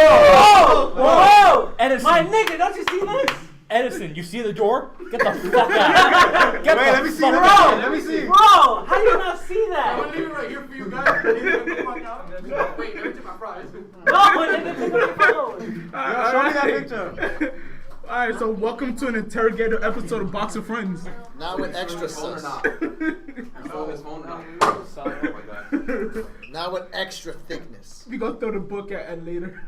Whoa! Edison. My nigga, don't you see this? Edison, you see the door? Get the fuck out. Wait, let me see. Let me see. Bro, how do you not see that? I'm gonna leave it right here for you guys. Get the fuck out. Wait, let me take my fries. No, nigga, take my phone. Show me that picture. Alright, so welcome to an interrogator episode of Box of Friends. Not with extra sus. Not with extra thickness. We gonna throw the book at Ed later.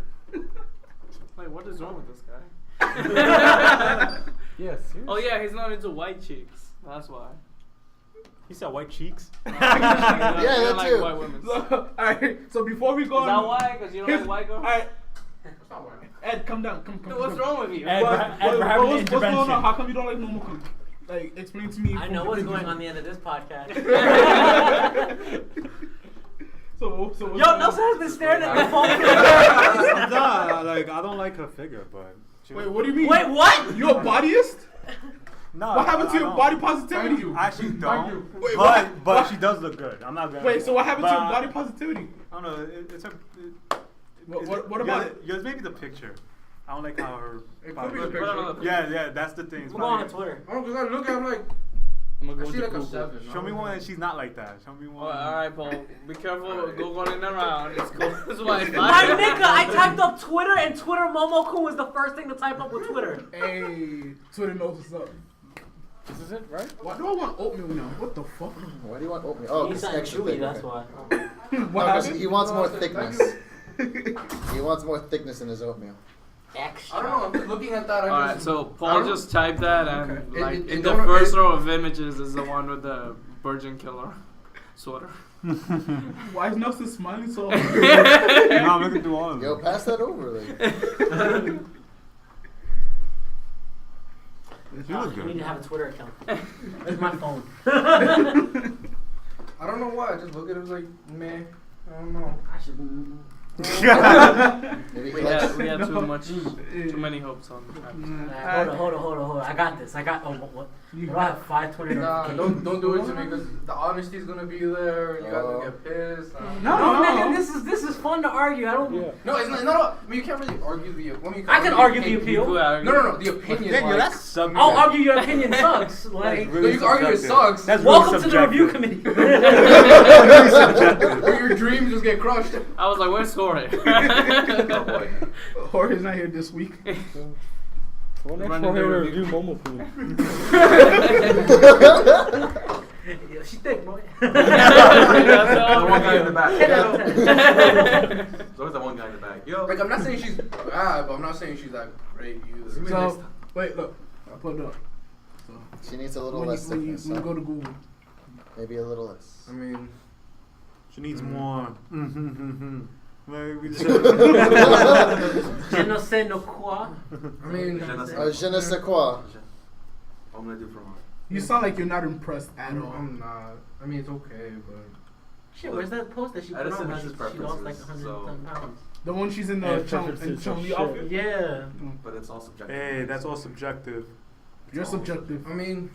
Wait, what is wrong with this guy? Yes. Oh yeah, he's not into white chicks. That's why. He said white cheeks. Yeah, that like too. white women. Alright, so before we go Is that why? Because you don't like white girls? Alright, Ed, come down. Come. Dude, what's wrong with you? Ed, we're having an What's going intervention. on? How come you don't like normal cum? Like, explain to me. I know what's going on the end of this podcast. So what's Yo, going on? Nelson has been staring at the phone. Nah, like I don't like her figure, but. Wait, what do you mean? Wait, what? You're a bodyist? No. What happened to your body positivity? I actually don't. Wait, But she does look good. I'm not gonna. Wait, so what happened to your body positivity? I don't know. It's a. What about it? Yours maybe the picture. I don't like how her. It body could be the looks. picture. Yeah, that's the thing. It's We'll go on probably- Twitter. Oh, because I look at him like, I'm gonna I go see into like a Google. 7. Show me one that she's not like that. Show me one. Alright, Paul. Be careful. Go running around. It's cool. That's why it's My nigga, I typed up Twitter and Twitter Momo-kun was the first thing to type up with Twitter. Hey, Twitter knows what's up. This is it, right? Why do I want oatmeal now? What the fuck? Why do you want oatmeal? Oh, He's it's not extra chewy, thick. that's okay. why. What happened? He wants more thickness. He wants more thickness in his oatmeal. Extra. I don't know. I'm just looking at that. Alright, so Paul just typed that, and Okay. like It in the don't- first it- row of images is the one with the virgin killer sweater. Why is Nelson smiling so No, I'm looking through all of them. Yo, pass that over. Like. You look I need good. to have a Twitter account. Where's my phone? I don't know why. I just look at it like, meh. I don't know. I should. Maybe We clutch. had too many hopes on that. Hold on. I got this. What? You Do I have 5 Twitter Nah, notifications? don't do it to me because the honesty's gonna be there. And you guys will get pissed. No, No, nigga, this is fun to argue. I don't. No, it's not. I mean, you can't really argue the. I mean, you I can argue the opinion. appeal. No. The opinion. Yeah, like, that's subjective. I'll argue your opinion sucks. Like, no, you can argue it sucks. That's really welcome to the review subjective. committee. Really subjective. Or your dreams just get crushed. I was like, where's Jorge? Jorge's not here this week. Well, next Running we're here the to review. review Momo food. Yeah, she thick, boy. The one guy in the back. 10 out of 10. There's always that one guy in the back. Yo. Like, I'm not saying she's bad, but I'm not saying she's like great either. So, wait, look. I put it up. So, She needs a little when less you thickness. go So to Google. maybe a little less. I mean, She needs more. Like we Je ne sais no quoi. I mean, Je ne sais quoi. What I'm gonna do for her. You sound like you're not impressed at all. I'm not. I mean, it's okay, but Shit, where's that post that she put Edison on? Where has his she lost like preferences, 110 pounds. The one she's in Yeah, the preferences Chun-Li are outfit? Yeah. But it's all subjective. Hey, that's all subjective. You're subjective. I mean,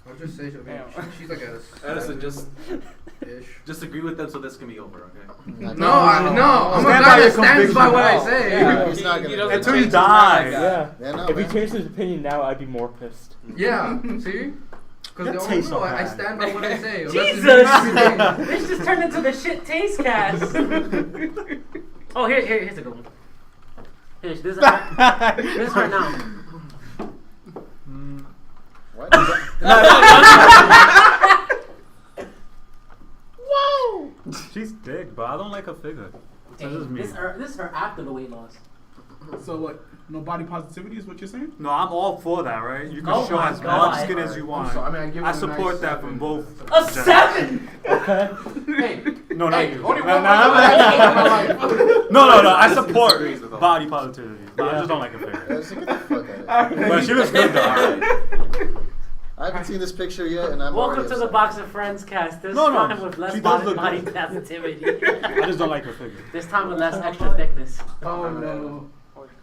I'll just say, I mean, she's like a Edison, ish. just agree with them so this can be over, okay? No, I'm a guy that stands by what I say. Yeah, He's not gonna he do doesn't it. Until change you his die. mind, Yeah. Yeah, no, If he man. changed his opinion now, I'd be more pissed. Yeah, see? Because That they tastes all know so I bad. stand by what I say. unless it's Jesus! everything. This just turned into the shit taste cast. Oh, here's a good one. This is her now. What? Whoa! She's thick, but I don't like her figure. That's just me. This is her after the weight loss. So what? No body positivity is what you're saying? No, I'm all for that, right? You can Oh show my as God. much skin as you want. So, I mean, I give it I a support nice that 7. from both. A genders. 7. Okay. Hey, No, not hey, you. only No, one no, person no, I hate in my life. No, I support Disagrees with all. body positivity. But I Yeah. just don't like her Yeah, figure. just get the fuck out of here. But she looks good though. I haven't seen this picture yet, and I'm Welcome already to the upset. Box of Friends cast. This No, time with she less does body, look body good. positivity. I just don't like her figure. This time with less extra thickness. Oh no.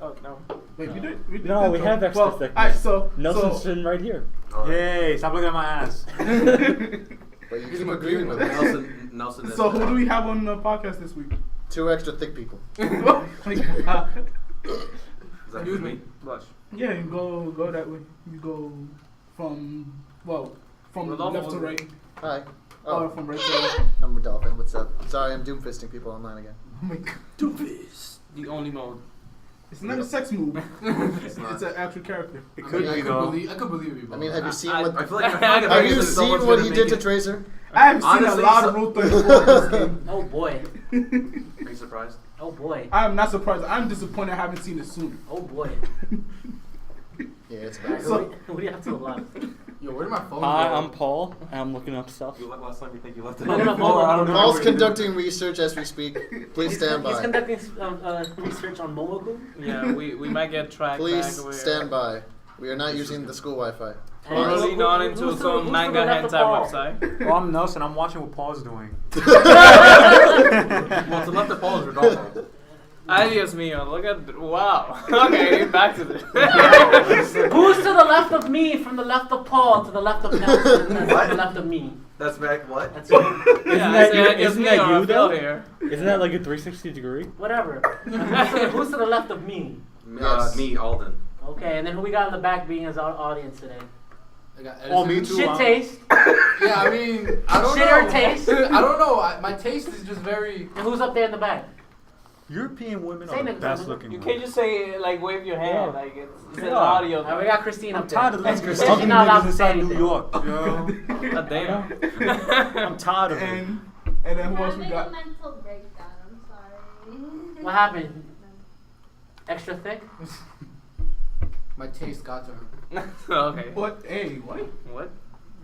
Oh no. Wait, we did No, we that, have though. extra well, thickness. Alright, so Nelson's sitting right here. Yay! Stop looking at my ass. But you keep agreeing with us. Nelson is so who do we have on the podcast this week? 2 extra thick people. Like, Is that Excuse me? me. Blush. yeah, you go that way. You go from Rodolfo left to was- right. Hi. Or Oh, from right to left. I'm Rodolphin. What's up? Sorry, I'm doomfisting people online again. Oh my god. Doofus. The only mode. It's not a sex move. It's not. It's an actual character. It I could mean, be though. I could believe you. I mean, have you seen I- what? I feel like Have Have you eventually someone's seen what gonna he make did to it- Tracer? I have seen Honestly, a lot so- of Rule 34 in this game. Oh boy. Are you surprised? Oh boy. I am not surprised. I'm disappointed I haven't seen it sooner. Oh boy. Yeah, it's Alright, bad. So- who do you have to the left? Yo, where did my phone Hi, go? I'm Paul, and I'm looking up stuff. Last time you think you left it No, on no, the no, floor, I don't know Paul's where you did. conducting research as we speak. Please stand He's by. conducting research on Momogu. Yeah, we might get tracked Please back. stand by. We are not using the school Wi-Fi. And We're who- leaning who- on who's into to the- some who's to manga the left of hentai Paul? website. Well, I'm Nelson. I'm watching what Paul's doing. Well, to left of Paul is Rodolfo. Adios mio, look at, wow. Okay, back to this. Who's to the left of me, from the left of Paul, to the left of Nelson, and What? to the left of me? That's back what? That's you. Yeah, I that said you- adios isn't that mio, you, I feel though? here. Isn't that like a 360 degree? Whatever. Who's to the left of me? Yes. Me, Alden. Okay, and then who we got in the back being as our audience today? I got Oh, me Edison. too. Shit taste. Yeah, I mean, I don't Shit know. or taste? I don't know. My taste is just very. And who's up there in the back? European women Say are the niggas, best nigga. looking You women. can't just say, like, wave your hand, like, it's an Yeah. audio. Alright, we got Christine I'm up there. tired of That's looking at Christine. ugly She's not allowed niggas to say inside New anything. York. Yo. God damn. I'm tired of it. And then who else we Having a got? mental breakdown. I'm sorry. What happened? Extra thick? My taste got to her. Okay. What? Hey, what? What?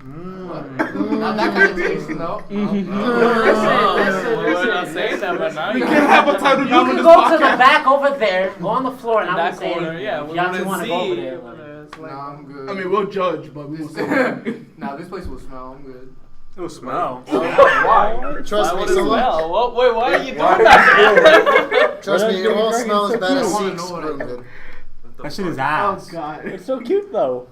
Not that kind of taste, no. Listen, We're not listen. saying that, but now We you can't have a title You now on can this go to the podcast. back over there, go on the floor, and I that won't say corner, anything. yeah, If we y'all want two to want to see. go over there. whether it's like- Nah, I'm good. I mean, we'll judge, but we won't say. Nah, this place will smell. I'm good. It'll smell. Why? Trust Why me, would it someone. smell? What, wait, why are you doing that? Trust Well, me, it that's won't very smell as bad as I wanna Seek's know what I room do. did. That shit is Oh ass. God. It's so cute though.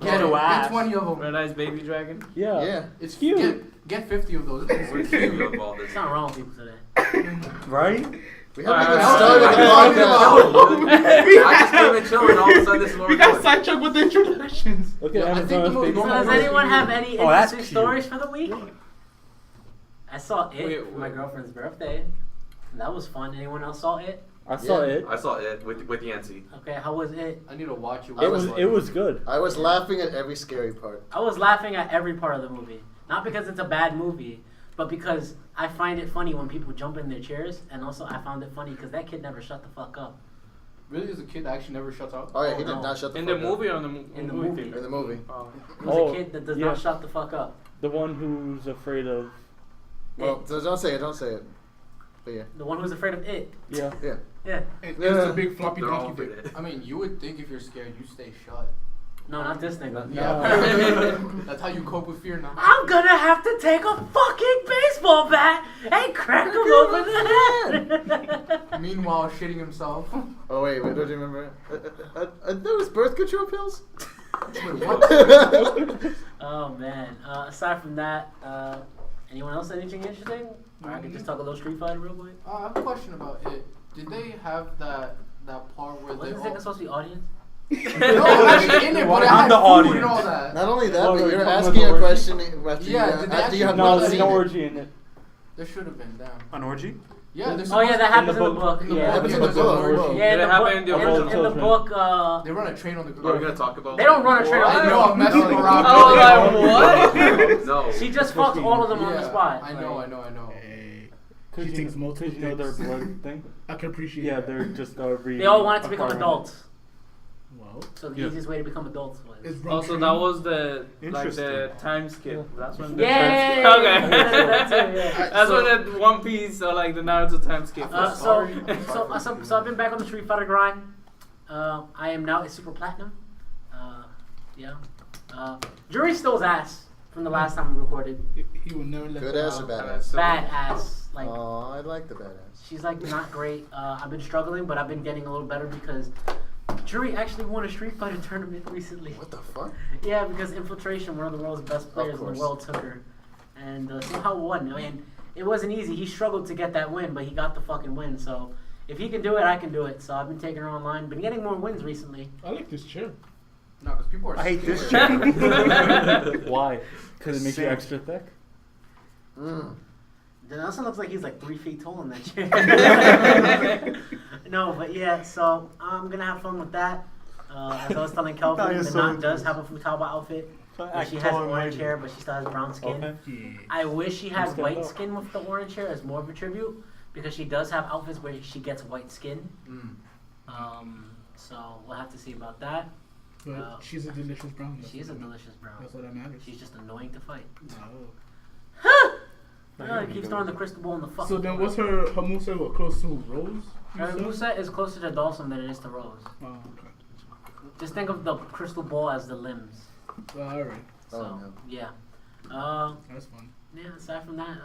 Get no it. ass. Get 20 of them. Red Eyes Baby Dragon? Yeah. Yeah. It's cute. Get 50 of those. It's Where's cute. you involved in? There's something wrong with people today. Right? We haven't even Alright, started the alright. podcast. I just came in chilling, all of a sudden this is what We we're got doing. sidetracked with the introductions. Look Yeah, at I think Amazon's the most baby. So normal- does anyone have any Oh, that's interesting cute. stories for the week? I saw it Wait, for my wait. girlfriend's birthday. That was fun. Anyone else saw it? I saw Yeah. it. I saw it with Yantzy. Okay, how was it? I need to watch it. It was good. I was laughing at every scary part. I was laughing at every part of the movie. Not because it's a bad movie, but because I find it funny when people jump in their chairs, and also I found it funny because that kid never shut the fuck up. Really, as a kid, that actually never shuts up. Oh yeah, Oh, he did no. not shut the In fuck the up. movie or in In the movie movie. theater? In the movie. Oh. He was Oh, a kid that does yeah. not shut the fuck up. The one who's afraid of. Well, so don't say it. Don't say it. But yeah. The one who's afraid of it. Yeah. Yeah. Yeah. It's Yeah. a big floppy They're all donkey for dick. it. I mean, you would think if you're scared, you stay shut. No, not this nigga. Yeah. That's how you cope with fear now. I'm gonna have to take a fucking baseball bat and crack him over the head. Meanwhile, shitting himself. Oh wait, don't you remember? There was birth control pills. Wait, what? Oh man. Aside from that, anyone else anything interesting? Or I could just talk a little Street Fighter real quick. I have a question about it. Did they have that part where Wasn't they this nigga supposed to be audience? No, actually in it, but it I'm had the food audience. and all that. Not only that, Well, but we're you're talking asking about a the question after Yeah, you, did they after you have actually- No, not there's seen no it. orgy in it. There should have been, damn. An orgy? Yeah, there's Oh yeah, that happens in the book. book. In the Yeah. book, Happens in yeah, the there's book. an orgy. Whoa. Yeah, in Did the it happen book. in the In original the book, They run a train on the Are we ground. gonna talk about they don't run a train I on know, I'm messing the around. I was like, what? No. She just fucked all of them on the Yeah, spot. I know. Hey. She takes multiple Cause you know their things. blood thing. I can appreciate Yeah, that. they're just every. They all wanted to become apartment. adults. Well, So the Yeah. easiest way to become adults was. it's wrong Also, train. that was the Interesting. time skip. That's when Yay! Okay. That's it, yeah. That's So- when the One Piece or like the Naruto time skip. So I've been back on the Street Fighter grind. I am now a super platinum. Yeah. Jury still's ass from the last time we recorded. He will never let Good go ass or out. bad ass? Bad ass. Like Oh, I like the badass. she's like not great. I've been struggling, but I've been getting a little better because Jury actually won a Street Fighter tournament recently. What the fuck? Yeah, because Infiltration, one of the world's best players in the course. world, took her, and somehow won. I mean, it wasn't easy. He struggled to get that win, but he got the fucking win. So if he can do it, I can do it. So I've been taking her online. Been getting more wins recently. I like this chair. No, because people are I hate this scared. shit. Why? Because it makes you Same. extra thick. Mm. Then Nelson looks like he's like 3 feet tall in that chair. No, but yeah, so I'm gonna have fun with that. As I was telling Kelvin, No, you're the so Knot does intense. have a Futaba outfit. So Where she has orange hair, but she still has brown skin. Okay. Yeah. I wish she had Stand white up. skin with the orange hair as more of a tribute, because she does have outfits where she gets white skin. So we'll have to see about that. But she's a delicious brown. She is a delicious brown. That's what that matters. She's just annoying to fight. Oh. It keeps throwing the crystal ball in the fucking. So then, what's her moveset? What, close to Rose? Her moveset is closer to Dawson than it is to Rose. Oh, okay. Just think of the crystal ball as the limbs. All right. So Oh, no. yeah. That's fun. Yeah. Aside from that,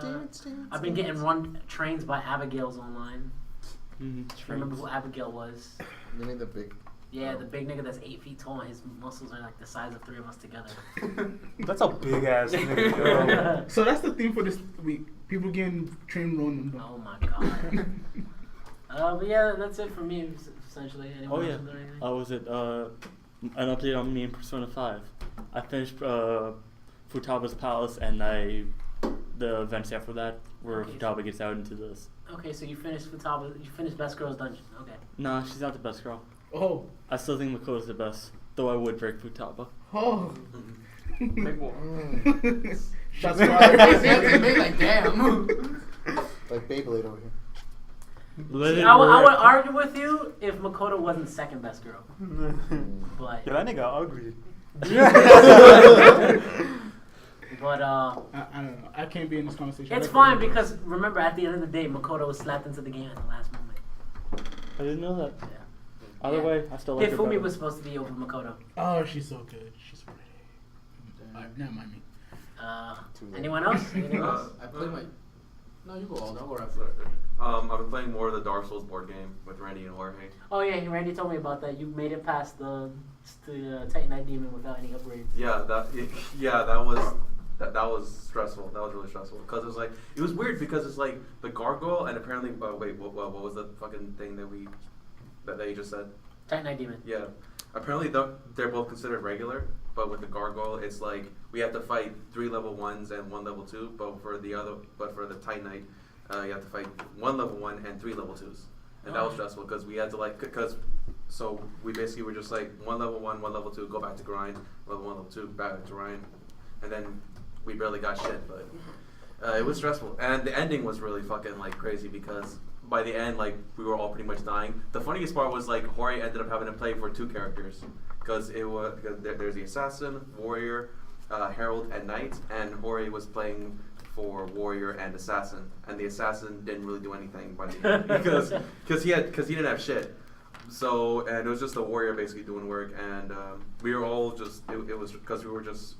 I've been getting run trains by Abigail's online. Remember who Abigail was? You mean the big? Yeah, the big nigga that's 8 feet tall and his muscles are like the size of 3 of us together. That's a big ass nigga. Yo. So that's the theme for this week. People getting trained rolling. Oh my god. But yeah, that's it for me essentially. Anyone Oh yeah. else with anything? Was it an update on me in Persona 5? I finished Futaba's Palace and the events after that where Okay, Futaba gets out into this. Okay, so you finished Futaba. You finished Best Girl's Dungeon. Okay. Nah, she's not the best girl. Oh. I still think Makoto's the best, though I would break Futaba. Oh. Big war. Shots They fired. made like, damn. Like Beyblade over here. Let See, it I would work. argue with you if Makoto wasn't second best girl. But Yeah, that nigga ugly. but I don't know. I can't be in this conversation. it's fine because remember at the end of the day Makoto was slapped into the game at the last moment. I didn't know that. Yeah. Either Yeah. way, I still like her Hifumi better. was supposed to be over Makoto. Oh, she's so good. She's pretty. Never mind me. Anyone else? Anything else? I played my. No, you go all. I'll go right I've been playing more of the Dark Souls board game with Randy and Jorge. Oh yeah, Randy told me about that. You made it past the Titan Knight Demon without any upgrades. Yeah, that was stressful. That was really stressful because it was weird because it's like the gargoyle and apparently what was the fucking thing that you just said? Titan Knight Demon. Yeah, apparently they're both considered regular, but with the gargoyle it's like we have to fight 3 level 1s and 1 level 2, but for the Titan Knight you have to fight 1 level 1 and 3 level 2s, and that was stressful because we had to so we basically were just like 1 level 1, 1 level 2, go back to grind, level 1, level 2, back to grind, and then we barely got shit, but it was stressful, and the ending was really fucking like crazy because by the end, like we were all pretty much dying. The funniest part was like Hori ended up having to play for 2 characters because there's the assassin, warrior, herald, and knight, and Hori was playing for warrior and assassin, and the assassin didn't really do anything by the end because he didn't have shit. So and it was just the warrior basically doing work, and we were all just it was because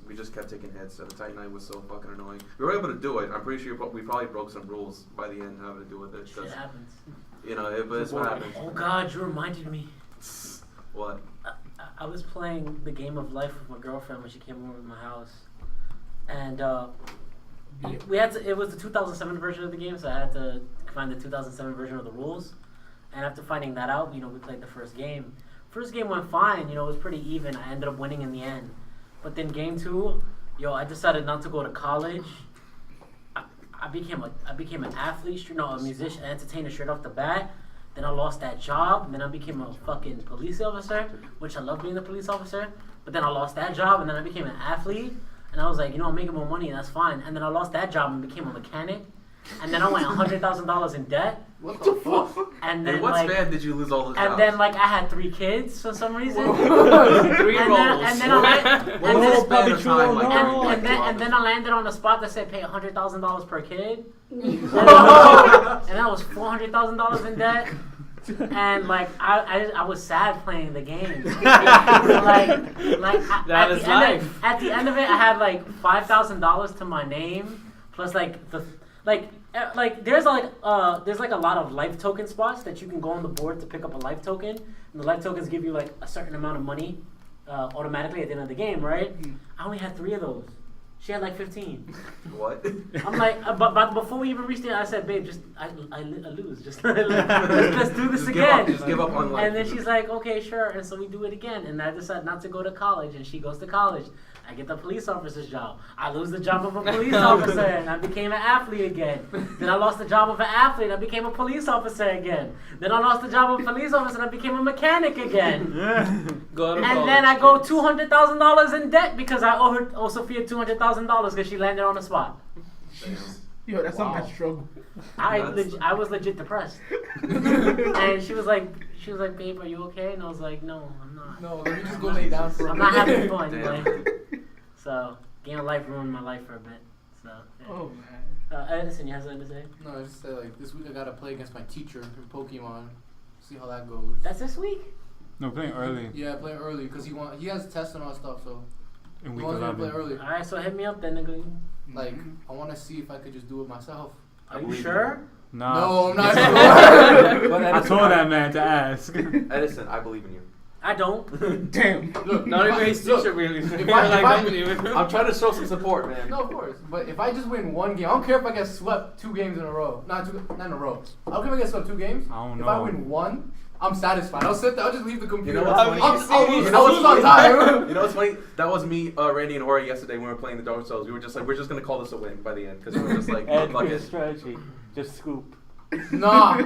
we just kept taking hits, and the Titan Knight was so fucking annoying. We were able to do it. I'm pretty sure we probably broke some rules by the end having to do with it. Shit happens. But it's what happens. Oh God, you reminded me. What? I was playing the game of life with my girlfriend when she came over to my house, and we had to. It was the 2007 version of the game, so I had to find the 2007 version of the rules. And after finding that out, we played the first game. First game went fine, it was pretty even. I ended up winning in the end. But then game 2, I decided not to go to college. I became an athlete, a musician, an entertainer straight off the bat. Then I lost that job. And then I became a fucking police officer, which I love being a police officer. But then I lost that job, and then I became an athlete. And I was like, I'm making more money, and that's fine. And then I lost that job and became a mechanic. and then I went $100,000 in debt. What the fuck? And then In what like, span did you lose all those and jobs? then like I had 3 kids for some reason. Three and rolls. then, and then I land, What and was then, the span of time? Like, and then I landed on a spot that said pay $100,000 per kid. and I was $400,000 in debt. And like I was sad playing the game. That is life. At the end of it, I had like $5,000 to my name, plus like there's like a lot of life token spots that you can go on the board to pick up a life token, and the life tokens give you like a certain amount of money automatically at the end of the game, right? I only had 3 of those. She had like 15. What? I'm like, but before we even reached it, I said, babe, just I lose. Just let's do this Just again. Just give up on life. And then she's like, okay, sure. And so we do it again. And I decide not to go to college, and she goes to college. I get the police officer's job. I lose the job of a police officer, and I became an athlete again. Then I lost the job of an athlete, and I became a police officer again. Then I lost the job of a police officer, and I became a mechanic again. Go to And college, then I go kids. $200,000 in debt because I owe Sophia $200,000 because she landed on the spot. Yo, that's not my struggle. I was legit depressed. And she was like, babe, are you okay? And I was like, no, I'm not. No, let me just go lay down for a I'm minute. not having fun. Damn. Like, so, game of life ruined my life for a bit. So, yeah. Oh man. Edison, you have something to say? No, I just said like this week I gotta play against my teacher in Pokemon. See how that goes. That's this week? No, playing early Yeah, play early because he has tests and all that stuff. So in he week wants me to play 11. early. Alright, so hit me up then, nigga. Like I want to see if I could just do it myself. Are you sure? Nah. No, I'm not sure. But I told that man to ask. Edison, I believe in you. I don't. Damn. Look, Not if even I- his look, teacher really. if Like, I- don't believe in him. I'm trying to show some support, man. No, of course. But if I just win one game, I don't care if I get swept 2 games in a row. Not in a row. I don't care if I get swept 2 games. I don't If I know. win one, I'm satisfied. I'll sit there. I'll just leave the computer. You know what's funny? I'll lose on time. You know what's funny? That was me, Randy, and Ori yesterday when we were playing the Dark Souls. We were just like, we're just gonna call this a win by the end because we were just like, And fuck here's it. strategy. Just scoop. Nah, I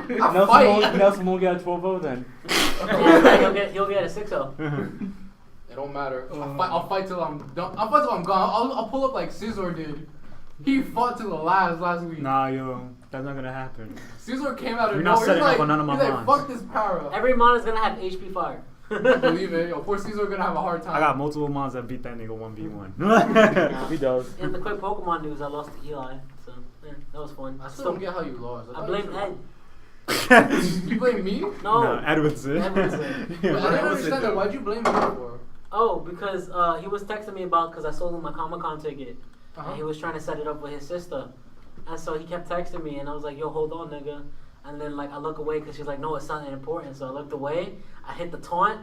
fight. Nelson won't get a 12-0 then. Yeah, he'll get a 6-0. It don't matter. I'll fight till I'm done. I'll fight till I'm gone. I'll pull up like Scissor did. He fought till the last week. Nah, yo, that's not gonna happen. Scissor came out of You're not nowhere. setting He's up on none of my he's like, lines. fuck this para. Every mon is gonna have HP fire. Believe it. Yo, poor Caesar gonna have a hard time. I got multiple mons that beat that nigga 1v1. He does. In the quick Pokemon news, I lost to Eli, so yeah, that was fun. I still don't get how you lost. I blame Ed. You blame me? No, Nah, Edwardson. Edwardson. But I didn't Edwardson understand that. though. Why'd you blame me for? Oh, because he was texting me about because I sold him my Comic-Con ticket, and he was trying to set it up with his sister, and so he kept texting me, and I was like, "Yo, hold on, nigga." And then like I look away because she's like, "No, it's something important." So I looked away. I hit the taunt.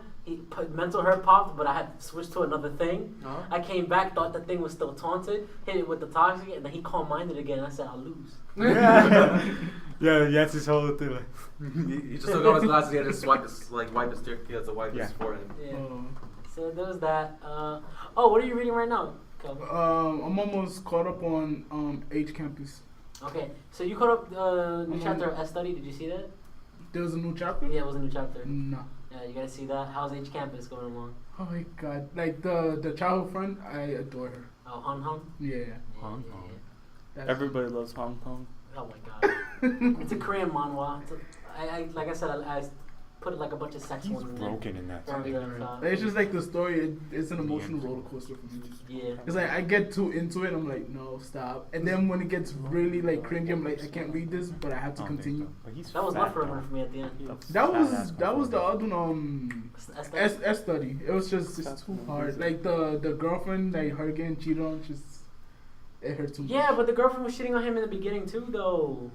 Mental hurt popped, but I had switched to another thing. Uh-huh. I came back, thought the thing was still taunted, hit it with the toxic, and then he calm-minded again. And I said, "I'll lose." Yeah, Yantzy's whole thing. Like, He just took off his glasses. He had to swipe his, like, wipe his tear. He has to wipe Yeah. his forehead. Yeah. Oh. So there was that. What are you reading right now, Kelvin? I'm almost caught up on H Campus. Okay, so you caught up new chapter of S Study. Did you see that? There was a new chapter? Yeah, it was a new chapter. No. Yeah, you gotta see that. How's H Campus going along? Oh my god. Like the childhood friend, I adore her. Oh, Hong Kong. Yeah. Hong Kong. That's- Everybody loves Hong Kong. Oh my god. It's a Korean manhwa. Like I said, I put like a bunch of sex He's ones in there. broken in that. From It's just like the story. It's an emotional roller coaster for me. yeah. It's like I get too into it. I'm like, no, stop. And then when it gets really like cringy, I'm like, I can't read this, but I have to continue. That was not for everyone for me at the end. That was the other one. S Study? S study. It was just it's too hard. Like the girlfriend, like her getting cheated on, just it hurt too much. Yeah, but the girlfriend was shitting on him in the beginning too, though.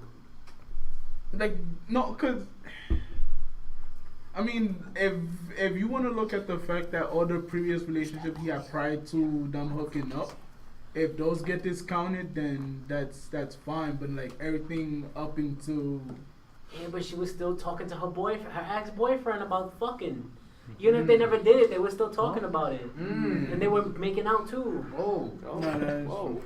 Like no, cause I mean, if you want to look at the fact that all the previous relationships he had prior to them hooking up, if those get discounted, then that's fine. But like everything up into Yeah, but she was still talking to her boyfriend, her ex-boyfriend about fucking. Even if they never did it, they were still talking about it, and they were making out too. Oh. Whoa.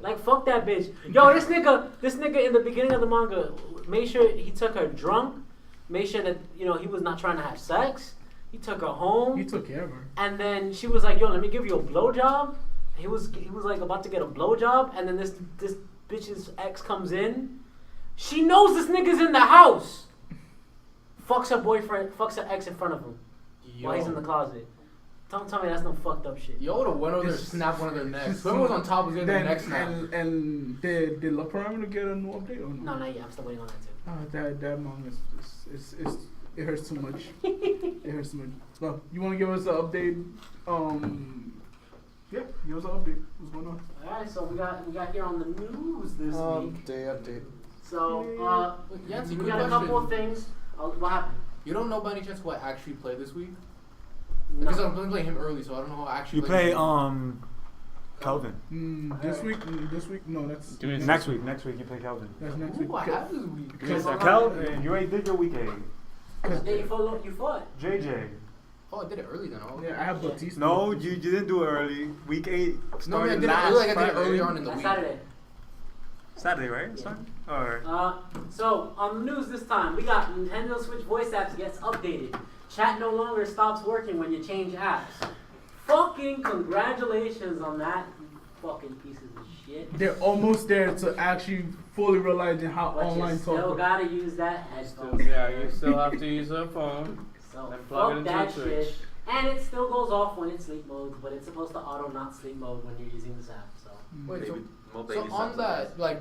Like fuck that bitch. Yo, this nigga in the beginning of the manga made sure he took her drunk, made sure that he was not trying to have sex. He took her home. he took care of her. And then she was like, "Yo, let me give you a blowjob." He was like about to get a blowjob, and then this bitch's ex comes in. She knows this nigga's in the house. Fucks her boyfriend, fucks her ex in front of him while he's in the closet. Don't tell me that's no fucked up shit. Yo, would've went over there, snapped one of their necks. Whoever was on top was getting their neck snapped. And did La Parameter get a new update or no? No, not yet. I'm still waiting on that too. That manga is it hurts too much. It hurts too much. So you want to give us an update? Yeah, give us an update. What's going on? Alright, so we got here on the news this week. Update. So Yantzy, we quick got a couple of question. things. What happened? You don't know by any chance who I actually played this week? No. Because I'm playing him early, so I don't know who I actually You played. Calvin. This week, no, that's Give me a Next week you play Calvin. that's next week. Who I have this week? Because Calvin, you already did your weekend. Then you fought. JJ. Oh, I did it early then. Oh. Yeah, I have Batista. No, you didn't do it early. Week 8 started No, I did it last early. Like I did it Friday. earlier on in the That's week. Saturday. Saturday, right? Yeah. Sunday? Alright. So on the news this time, we got Nintendo Switch voice apps gets updated. Chat no longer stops working when you change apps. Fucking congratulations on that, you fucking pieces of shit. They're almost there to actually fully realizing how But you online still talk. gotta use that headphone. Yeah, you still have to use a phone. So and plug it fuck into that a switch. shit. And it still goes off when it's sleep mode, but it's supposed to auto not sleep mode when you're using this app. So Wait, so, More so baby on steps. that, like,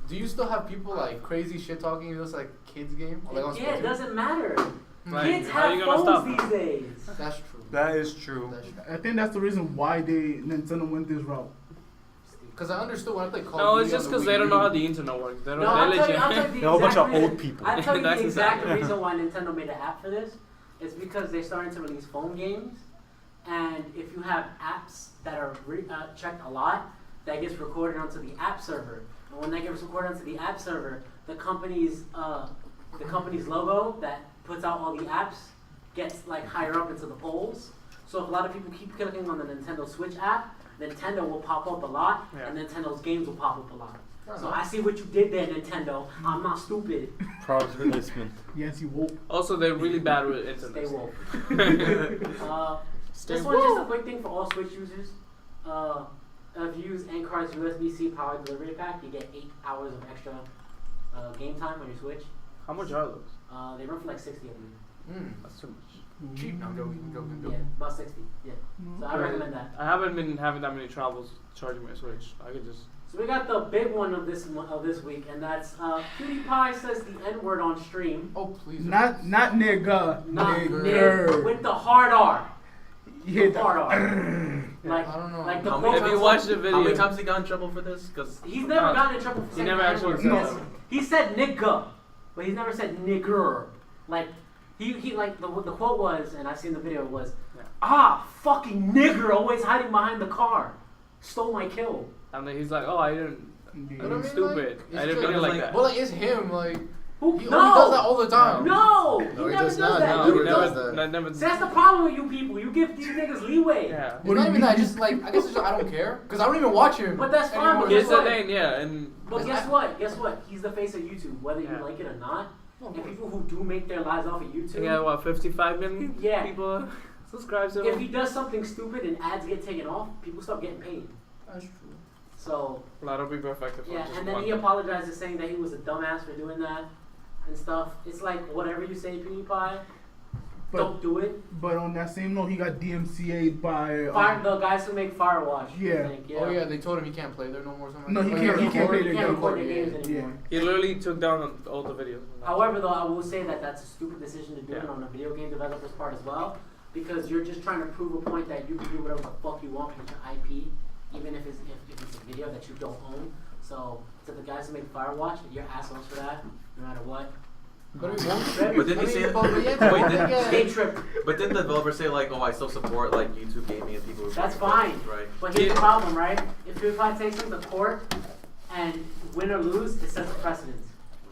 do you still have people like crazy shit talking in this like kids game? Or, like, on yeah, it Splatoon? doesn't matter. Like, Kids how you have gonna phones stop? these days. That's true. That is true. That's true. I think that's the reason why Nintendo went this route. Because I understood when I played Call No, of it's Duty just on the because they Wii don't know U. how the internet works. They don't. No, I'll they tell you, I'll legit. tell you the They're a bunch exact of reason. old people. I'll tell you That's the exact exactly- reason why Nintendo made an app for this. It's because they're starting to release phone games, and if you have apps that are checked a lot, that gets recorded onto the app server. And when that gets recorded onto the app server, the company's logo that puts out all the apps gets like higher up into the polls. So if a lot of people keep clicking on the Nintendo Switch app, Nintendo will pop up a lot, Yeah. and Nintendo's games will pop up a lot. Fair So enough. I see what you did there, Nintendo. I'm not stupid. Product placement. Yancy woke. Also, they're really bad with Stay internet. woke. Stay This one's just a quick thing for all Switch users. If you use N-Card's USB-C powered delivery pack, you get 8 hours of extra game time on your Switch. How much are those? They run for like 60 of them. That's too much. Cheap. No, I'm joking. Yeah, about 60. Yeah. So I recommend that. I haven't been having that many troubles charging my Switch. I could just. So we got the big one of this week, and that's PewDiePie says the N-word on stream. Oh, please. Not nigga. Not nigger. nigger with the hard R. You hit The hard that. R. Like, I don't know. like the How quote. many If you watch the How many video, times he got in trouble for this? Because He's never gotten in trouble for He saying never the actually N-word. said Yes. that. He said nigga, but he's never said nigger. Like he like the quote was, and I've seen the video was, fucking nigger, always hiding behind the car, stole my kill. and then he's like, "Oh, I didn't. You know what I mean? Stupid. Like, I didn't it's mean it just- like that." But like, it's him. Like, Who? he No, only does that all the time. no, he No, he never does does not. that. No, You he don't- does that. I never. See, that's the problem with you people. You give these niggas leeway. Yeah. It's not even that. Just like, I guess it's just I don't care because I don't even watch him. But that's fine, anymore. but Here's guess the what? thing, yeah, and But guess what? Guess what? He's the face of YouTube, whether you Yeah. like it or not. Oh, And people who do make their lives off of YouTube, he got what 55 million Yeah. people subscribe to if him. he does something stupid and ads get taken off, people stop getting paid. That's true. So A lot of people are affected. yeah, just and then one. he apologizes saying that he was a dumbass for doing that and stuff. It's like whatever you say, PewDiePie, But don't do it. but on that same note, he got DMCA'd by. Fire, the guys who make Firewatch. I Yeah. think, Oh yeah, they told him he can't play there no more. Something No, like he that. can't- he can't play He the can't game. record the Yeah, games yeah. anymore. He literally took down all the videos. However, though, I will say that that's a stupid decision to do it Yeah. on a video game developer's part as well, because you're just trying to prove a point that you can do whatever the fuck you want with your IP, even if it's a video that you don't own. So to the guys who make Firewatch, you're assholes for that, no matter what. But it won't. But didn't he say? But yeah, Wait, but did- yeah. Stay tripped. But didn't the developer say like, oh, I still support like YouTube gaming and people? Who That's play fine. games, right? But here's the problem, right? If PewDiePie takes him to court and win or lose, it sets a precedence.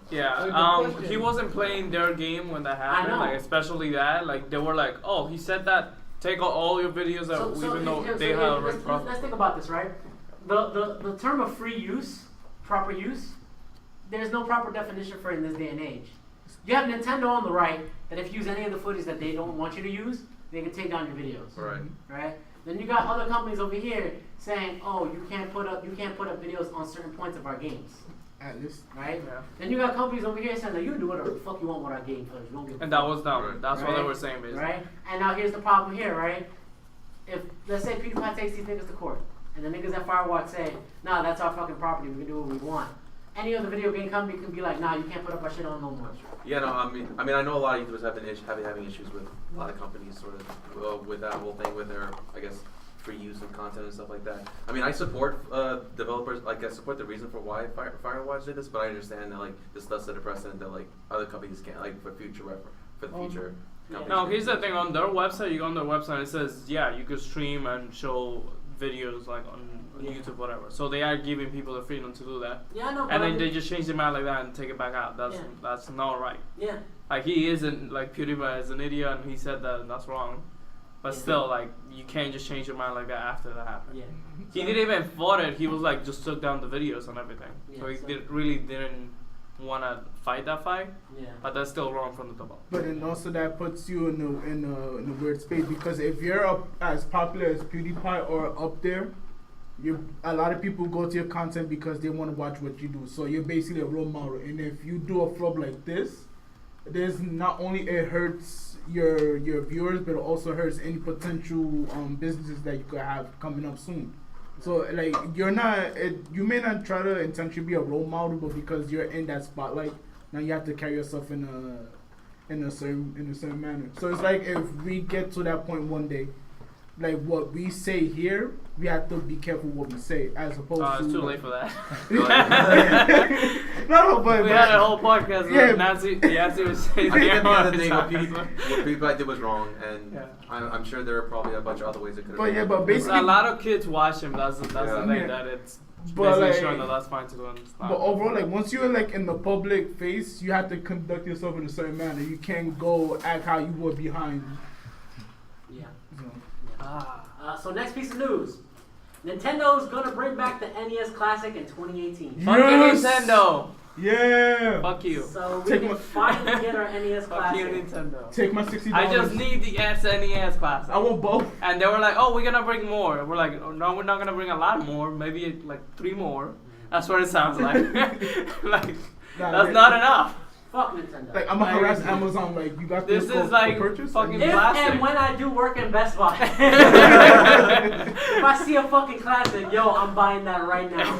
Yeah, Good question. he wasn't playing their game when that happened. know. Like especially that, like they were like, "Oh, he said that. Take out all your videos that even though they have let's think about this, right? The term of free use, proper use, there's no proper definition for it in this day and age. You have Nintendo on the right that if you use any of the footage that they don't want you to use, they can take down your videos, Right. right? Then you got other companies over here saying, oh, you can't put up videos on certain points of our games. At least. Right? Yeah. Then you got companies over here saying that you can do whatever the fuck you want with our game because you don't give a And fuck. that was dumb. That's what they Right. were saying, basically. Right? And now here's the problem here, right? If, let's say PewDiePie takes these niggas to court, and the niggas at Firewatch say, nah, that's our fucking property, we can do what we want. Any other video game company can be like, nah, you can't put up our shit on no more. Yeah, no, I mean, I know a lot of YouTubers have been having issues with a lot of companies, sort of, with that whole thing with their, I guess, free use of content and stuff like that. I mean, I support developers, like I support the reason for why Firewatch did this, but I understand that like this does set a precedent that like other companies can't, like for future for the future. companies No, can't here's do the that. thing. On their website, you go on their website, it says, yeah, you could stream and show videos like on YouTube, whatever. So they are giving people the freedom to do that. Yeah, I know. And then they just change their mind like that and take it back out. Yeah. That's not right. Yeah. Like he isn't like PewDiePie is an idiot and he said that and that's wrong. But Yeah. still, like you can't just change your mind like that after that happened. Yeah. He didn't even fought it. He was like just took down the videos and everything. Yeah, so he so- really didn't want to fight that fight. Yeah. But that's still wrong from the developer. But then also that puts you in a weird space because if you're up as popular as PewDiePie or up there, a lot of people go to your content because they want to watch what you do. So you're basically a role model. And if you do a flop like this, there's not only it hurts your viewers, but it also hurts any potential businesses that you could have coming up soon. So like you may not try to intentionally be a role model, but because you're in that spotlight, now you have to carry yourself in a certain manner. So it's like if we get to that point one day, like what we say here, we have to be careful what we say, as opposed to. It's too late for that. No, but we had a whole podcast. Yeah. Yantzy was saying. I think at the end of the day, what what PewDiePie did was wrong, and Yeah. I'm sure there are probably a bunch of other ways it could have But been. yeah, but basically, a lot of kids watch him. That's the Yeah. thing Yeah. that it's But basically like- showing that that's fine to do. And it's not. but overall, like once you're like in the public face, you have to conduct yourself in a certain manner. You can't go act how you would behind. Yeah. So. So next piece of news. Nintendo's gonna bring back the NES Classic in 2018. Fuck you, Yes! Nintendo. Yeah. Fuck you. So we Take can my- finally get our NES Fuck you, Classic. Nintendo. Take my $60. I just need the SNES class. I want both. And they were like, "Oh, we're gonna bring more." We're like, "Oh, no, we're not gonna bring a lot more. Maybe like 3 more." That's what it sounds like. Like Nah, that's like- not enough. Fuck Nintendo. Like I'm gonna harass Amazon. Like you got This this, is for like purchase. fucking If plastic. and when I do work in Best Buy, if I see a fucking classic, yo, I'm buying that right now.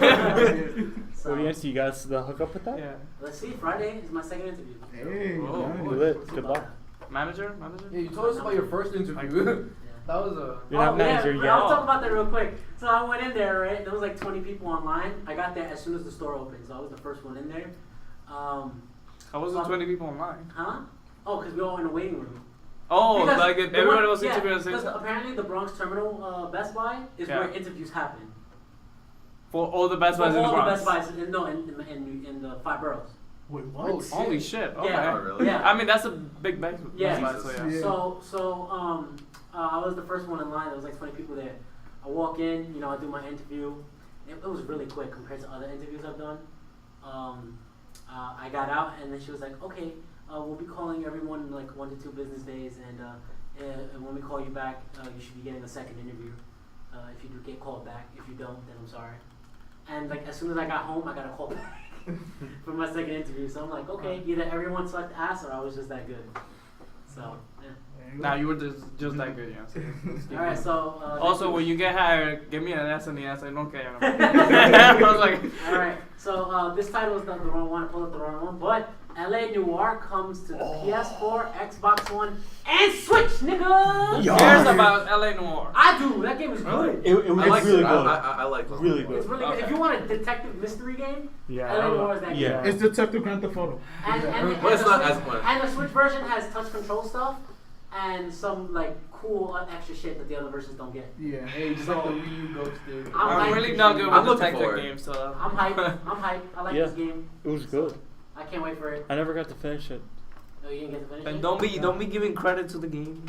So yes, you guys hook up with that? Yeah. Let's see. Friday is my second interview. Hey, Oh, nice. Do it. Good luck. Manager. Yeah, you told us about your first interview. That was a. You're not manager yeah, yet. I'll talk about that real quick. So I went in there, right? There was like 20 people online. I got there as soon as the store opened, so I was the first one in there. How was it 20 people online? Huh? Oh, because we were all in the waiting room. Oh, Because like if the everybody one- was yeah, interviewing at the same because time? apparently the Bronx Terminal Best Buy is Yeah. where interviews happen. For all the Best For Buys in the all the Bronx. Best Buys, in the 5 boroughs. Wait, Oh, what? Holy shit. Okay. Yeah. Oh, really? Yeah. I mean, that's a big Best Yeah. Buy, so yeah. Yeah. So I was the first one in line. There was like 20 people there. I walk in, I do my interview. It was really quick compared to other interviews I've done. I got out, and then she was like, "Okay, we'll be calling everyone in like 1 to 2 business days, and when we call you back, you should be getting a second interview. If you do get called back, if you don't, then I'm sorry." And like as soon as I got home, I got a call back for my second interview. So I'm like, okay, either everyone sucked ass or I was just that good. So yeah. Nah, you were just that good, yeah. So All right, so also, when you get hired, give me an SNES. I don't care. I was like, all right, so this title is not the wrong one. I pulled up the wrong one, but LA Noire comes to the PS4, Xbox One, and Switch, nigga. who cares about LA Noire? I do. That game is good. It was I like really it. good. I like it. Really It's good. really good. Okay. If you want a detective mystery game, Yeah. LA Noire is that Yeah. game. It's Detective Grand Theft Auto. And But it's the not Switch- as fun. And the Switch version has touch control stuff and some like cool extra shit that the other versions don't get. Yeah. Hey, just like the Wii U ghosted. I'm I'm really not good I'm with looking detective forward. games, so. I'm hyped. I'm hyped. I like Yeah. this game. It was good. I can't wait for it. I never got to finish it. Oh, you didn't get to finish And it? don't be giving credit to the game.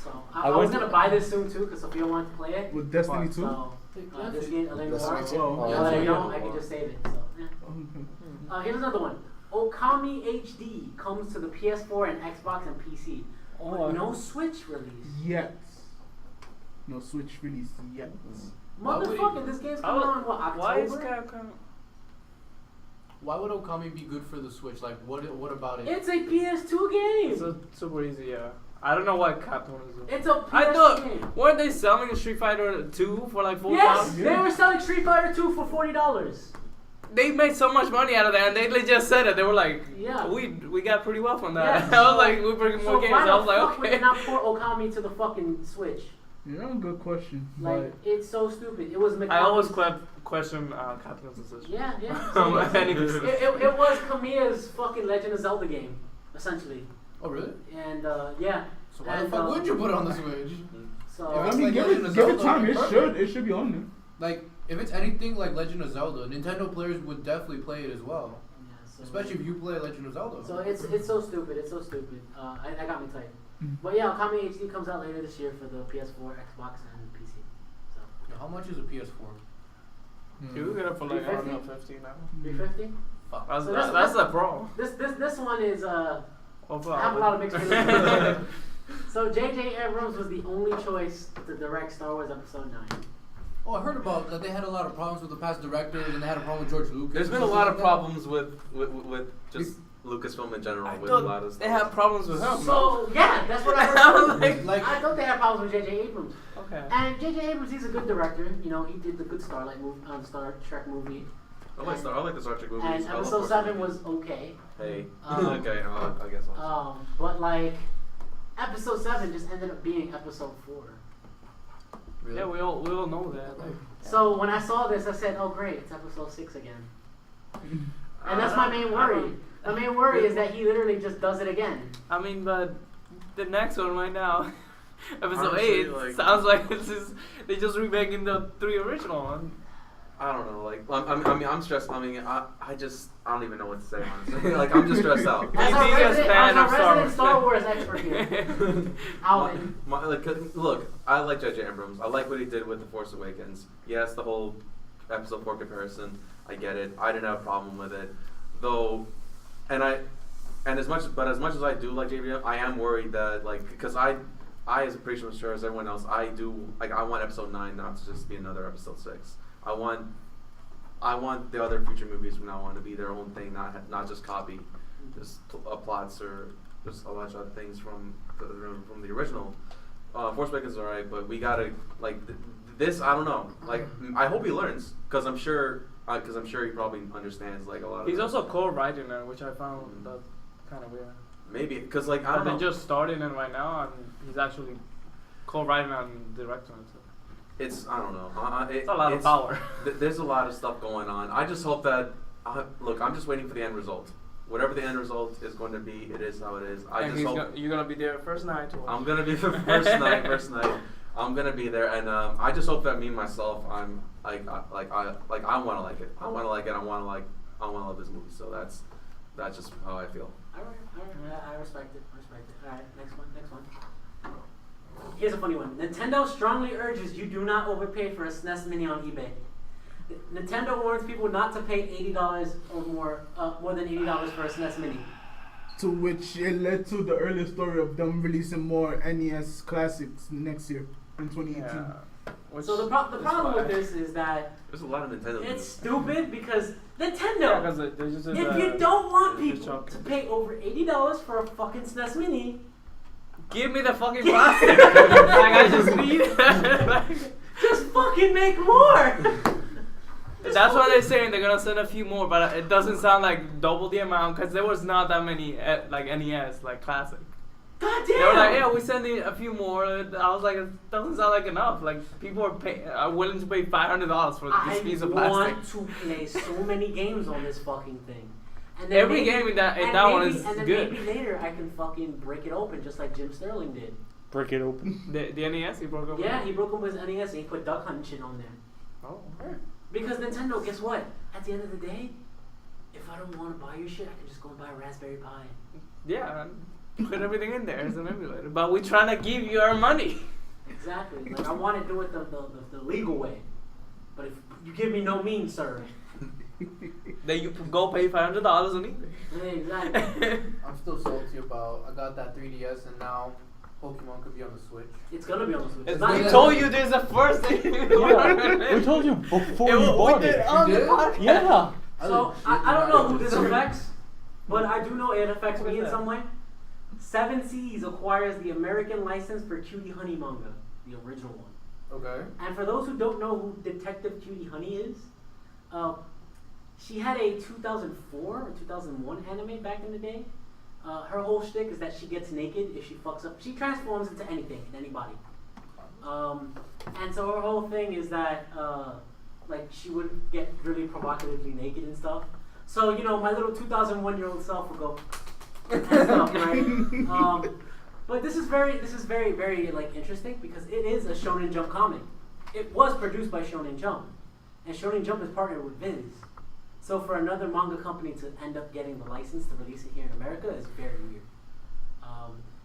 So I I was went gonna to- buy this soon too because Sophia wanted to play it. With Destiny What? 2. So this game, LA Destiny Noire. 2? Oh, Yeah, yeah. let her know. I can just save it. So yeah. Okay. Here's another one. Okami HD comes to the PS4 and Xbox and PC. But no Switch release. Yet. No Switch release yet. Motherfucker, this game's coming out in what, October? Why is Capcom? Why would Okami be good for the Switch? Like, what about it? It's a PS2 game. It's super easy, yeah. I don't know why Capcom is doing. It's a PS2 I thought, game. weren't they selling Street Fighter 2 for like $4? Yes, they were selling Street Fighter 2 for $40. They made so much money out of that, and they just said it. They were like, Yeah. we got pretty well from that. Yeah, I was like, we're bringing more games. Why I was the like, fuck would okay. they not port Okami to the fucking Switch? Yeah, good question. Like, it's so stupid. It was Mikami's. I always question Capcom's decision. Yeah, yeah. Um, So anyways. it was Kamiya's fucking Legend of Zelda game, essentially. Oh, really? And, yeah. So why the And, fuck would you put it on the Switch? So, If I it's mean, like give Legend of it Zelda, time. perfect. It should be on there. Like, if it's anything like Legend of Zelda, Nintendo players would definitely play it as well. yeah, so Especially if you play Legend of Zelda. So it's so stupid. It's so stupid. I got me tight. Mm. But yeah, Okami HD comes out later this year for the PS4, Xbox, and PC. So Yeah, how much is a PS4? You can get it for like 350? 150 now. $350. Fuck. That's, So that's the pro. This one is I Of, have a lot of mixed feelings. So J.J. Abrams was the only choice to direct Star Wars Episode 9. Oh, I heard about that. They had a lot of problems with the past directors, and they had a problem with George Lucas. There's or been a something lot like of that. problems with just Lucasfilm in general. I With a lot thought of they stuff. had problems with him. So yeah, that's what I heard. I was like, Like, I thought they had problems with J.J. Abrams. okay. And J.J. Abrams, he's a good director. You know, he did the good Star Trek movie. I like the Star Trek movies. And I love Episode Force 7 Awakens. was okay. Hey. Um, Okay. I guess. I'll But like, Episode 7 just ended up being Episode 4. really? Yeah, we all know that. Like, So when I saw this, I said, "Oh great, it's Episode 6 again." And that's my main worry. My main worry is that he literally just does it again. I mean, but the next one right now, episode Honestly, 8, like- sounds like they just remaking the 3 original ones. I don't know. Like, I mean, I'm stressed. I mean, I don't even know what to say. Honestly, like, I'm just stressed out. As our biggest resident, fan as our of Star resident Star Wars expert here, Alvin. Like, look, I like J.J. Abrams. I like what he did with The Force Awakens. Yes, the whole Episode 4 comparison. I get it. I didn't have a problem with it, though. And as much as I do like J.J. I am worried that, like, because I as pretty sure as everyone else, I want Episode 9 not to just be another Episode 6. I want the other future movies from now on to be their own thing, not just copy, just plots or just a bunch of other things from the original. Force Awakens is alright, but we gotta like this. I don't know. Like, I hope he learns, because I'm sure he probably understands like a lot of. He's the- also co-writing now, which I found that kind of weird. maybe because like I But don't they know. just starting it right now, and he's actually co-writing and directing it. So. It's I don't know. It's a lot of power. There's a lot of stuff going on. I just hope that. Look, I'm just waiting for the end result. Whatever the end result is going to be, it is how it is. I And just hope. you're gonna be there first night. To watch. I'm gonna be the first night. I'm gonna be there, and I just hope that me myself, I'm I want to like it. I want to like it. I want to love this movie. So that's just how I feel. I respect it. All right, next one. Here's a funny one. Nintendo strongly urges you do not overpay for a SNES Mini on eBay. Nintendo warns people not to pay $80 or more than $80 for a SNES Mini. To which it led to the earlier story of them releasing more NES classics next year in 2018. Yeah. Which So the problem why- with this is that There's a lot of Nintendo. it's stupid because Yeah, Nintendo, 'cause they just did if the- you don't want they're just people joking. to pay over $80 for a fucking SNES Mini, Give me the fucking plastic. Like, I just need it. Like, just fucking make more. that's what they're saying. They're gonna send a few more, but it doesn't sound like double the amount, because there was not that many like NES like classic. God They were like, damn. yeah, we sending a few more. I was like, it doesn't sound like enough. Like, people are willing to pay $500 for this piece I of plastic. want to play so many games on this fucking thing. And then Every maybe- game in that and one maybe- is and then good. maybe later I can fucking break it open just like Jim Sterling did. Break it open. The NES, he broke up. Yeah, he broke open his NES and he put Duck Hunt shit on there. Oh, okay. Because Nintendo, guess what? At the end of the day, if I don't want to buy your shit, I can just go and buy a Raspberry Pi. Yeah, and put everything in there as an emulator. But we're trying to give you our money. Exactly. Like, I want to do it the legal way. But if you give me no means, sir. Then you go pay $500 on eBay. Yeah, exactly. I'm still salty about. I got that 3DS, and now Pokemon could be on the Switch. It's gonna be on the Switch. It's It's not gonna- We told you there's a first thing. Yeah, we told you before you bought it. on You the did? podcast. Yeah. So I don't know who this affects, but I do know it affects me in some way. 7 Seas acquires the American license for Cutie Honey manga, the original one. Okay. And for those who don't know who Detective Cutie Honey is, she had a 2004 or 2001 anime back in the day. Her whole shtick is that she gets naked if she fucks up. She transforms into anything and anybody. And so her whole thing is that like she would get really provocatively naked and stuff. So you know, my little 2001-year-old self would go and stuff, right? But this is very like interesting because it is a Shonen Jump comic. It was produced by Shonen Jump, and Shonen Jump is partnered with Viz. So for another manga company to end up getting the license to release it here in America is very weird.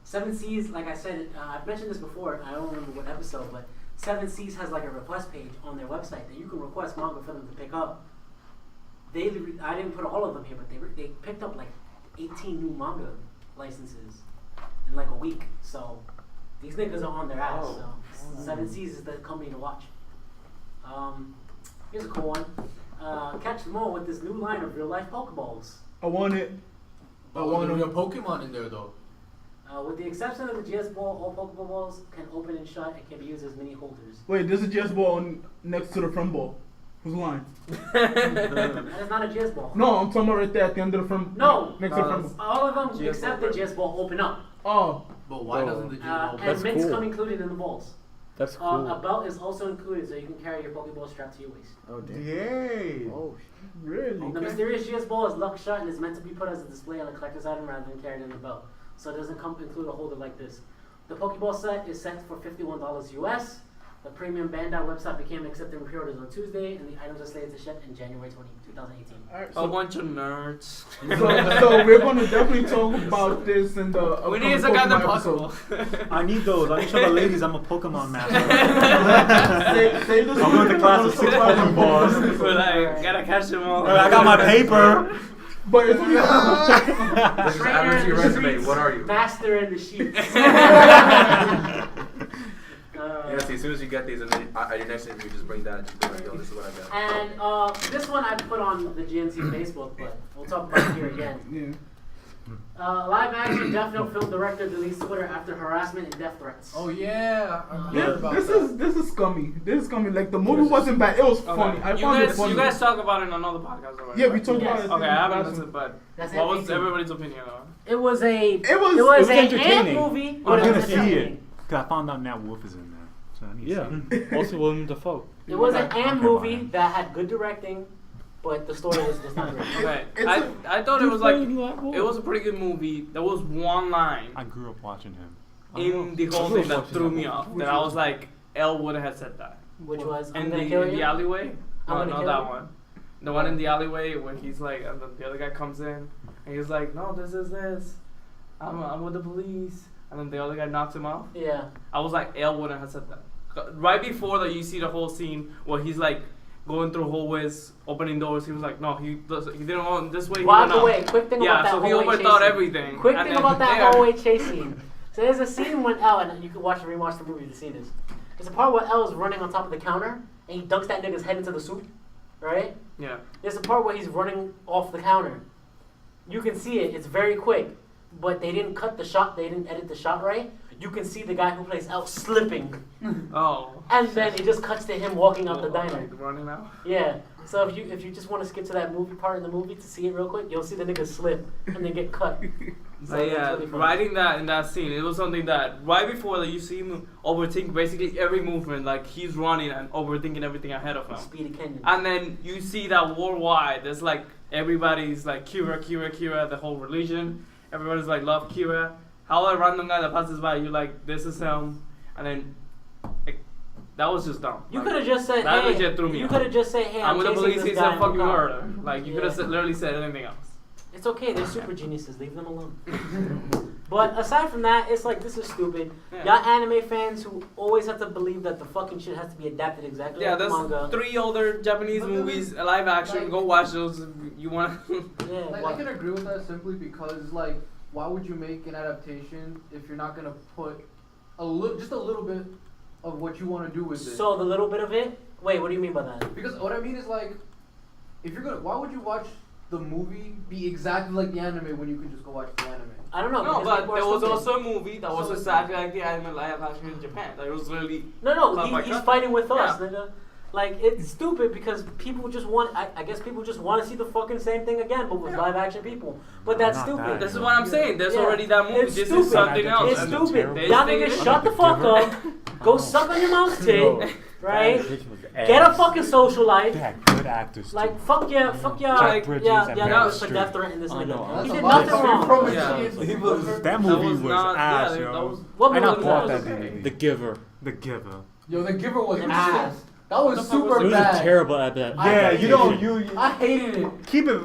7 Seas, like I said, I've mentioned this before. I don't remember what episode, but 7 Seas has like a request page on their website that you can request manga for them to pick up. I didn't put all of them here, but they picked up like 18 new manga licenses in like a week. So these niggas are on their ass. So 7 Seas is the company to watch. Here's a cool one. Catch them all with this new line of real life Pokeballs. I want it. I want There's them. a Pokemon in there though. With the exception of the GS Ball, all Pokeballs can open and shut and can be used as mini holders. Wait, there's a GS ball next to the front ball. Who's lying? That is not a GS Ball. No, I'm talking about right there at the end of the front. No. Next to the front ball. All of them GS except Ball, the GS Ball open up. Oh. But why doesn't the And That's mints cool. come included in the balls. That's cool. A belt is also included so you can carry your Pokeball strapped to your waist. Oh damn. Yay. Oh. Really? The mysterious GS Ball is locked shut and is meant to be put as a display on a collector's item rather than carried in the belt. So it doesn't include a holder like this. The Pokeball set is set for $51 US. The premium Bandai website became accepted pre-orders on Tuesday, and the items are slated to ship in January 2018. Alright, A so, bunch of nerds. so we're gonna definitely talk about this in the We need upcoming some kind of Pokemon episode. possible. I need those. I need to show the ladies I'm a Pokemon master. Say this I'm going to class with 6 Pokeballs. We're like, gotta catch them all. I got my paper. But it's This is average to your resume. What are you? Master in the sheets. Yeah, see, as soon as you get these, and then at your next interview, just bring that. Just be like, yo, this is what I got. And this one I put on the GNC Facebook, but we'll talk about it here again. Yeah. Live action Death Note film director deletes Twitter after harassment and death threats. Oh yeah, I heard about This that. is scummy. This is scummy. Like the movie wasn't bad. It was funny. I found it funny. You guys talk about it in another podcast already. Yeah, we right? talked Yes. about it. Okay, I haven't last listened, but That's what was everything. everybody's opinion on it? It was a It was a ant entertaining. movie. I'm but it gonna was see entertaining. it. Cause I found out Nat Wolf is in there. So I need to see it. Yeah. Also William Dafoe. It was an Okay, ant fine. movie that had good directing, but the story was not great. Okay, It's I thought it was like it was a pretty good movie. There was one line I grew up watching him. in the whole thing that threw me off. That I was like, Elle would have said that. Which was I'm In gonna the kill in you. the alleyway. I'm No, gonna not kill that you? one. The one in the alleyway where he's like, and then the other guy comes in and he's like, no, this is this. I'm with the police. And then the other guy knocks him off. Yeah. I was like, Elle wouldn't have said that. Right before that, you see the whole scene where he's like going through hallways, opening doors. He was like, no, he didn't want this way. By he the went way, out. quick thing Yeah, about that so he hallway overthought chase everything. scene. Quick And thing then about that there- hallway chase scene. So there's a scene when Elle, and you can rewatch the movie to see this. There's a part where Elle is running on top of the counter, and he dunks that nigga's head into the soup, right? Yeah. There's a part where he's running off the counter. You can see it. It's very quick, but they didn't cut the shot. They didn't edit the shot right. You can see the guy who plays Elle slipping, Oh. and then it just cuts to him walking out the diner. Like running out. Yeah. So if you just want to skip to that movie part in the movie to see it real quick, you'll see the nigga slip and then get cut. So But it's yeah, really funny. writing that in that scene, it was something that right before that you see him overthink basically every movement, like he's running and overthinking everything ahead of him. Speedy Kenyon. And then you see that worldwide, there's like everybody's like Kira, Kira, Kira, the whole religion. Everybody's like love Kira. How a random guy that passes by, you're like, this is him, and then like, that was just dumb. You Like, could have just said, that hey. legit threw me You off. could have just said, hey, I'm I'm with the chasing police. this He guy said in the fucking car. murder. Like you could have literally said anything else. It's okay. They're super geniuses. Leave them alone. But aside from that, it's like this is stupid. Yeah. Y'all anime fans who always have to believe that the fucking shit has to be adapted exactly Yeah, like the there's manga. 3 older Japanese But then, movies, live action. like- Go watch those if you want. Yeah. Like, I can agree with that simply because, like, why would you make an adaptation if you're not gonna put just a little bit of what you want to do with it. So the little bit of it. Wait, what do you mean by that? Because what I mean is like, if you're gonna, why would you watch the movie be exactly like the anime when you can just go watch the anime? I don't know. No, because but people are there was stupid. also a movie that was exactly like the anime live action in Japan. Like, it was really. No, he's fighting with us, Yeah. nigga. Like, it's stupid because people just want. I guess people just want to see the fucking same thing again, but with live action people. But that's Not stupid. that. This is what I'm saying. There's Yeah. already that movie. It's This stupid. is something else. It's That's stupid. terrible. Y'all They niggas think shut the fuck up. Go suck on your mom's tit, right? Get a fucking social life. They had good actors. Like too. fuck yeah, Jack Bridges yeah, and yeah. Meryl That was for Streep. death threatening this I nigga. know. He That's did a lot nothing coming wrong. from Yeah. it. That movie was not, ass, yeah, yo. that was, What I not movie bought was that it? DVD. The Giver. The Giver. Yo, The Giver was Ass. ass. That was It super was bad. a terrible adaptation. Yeah, you know, you I hated it. keep it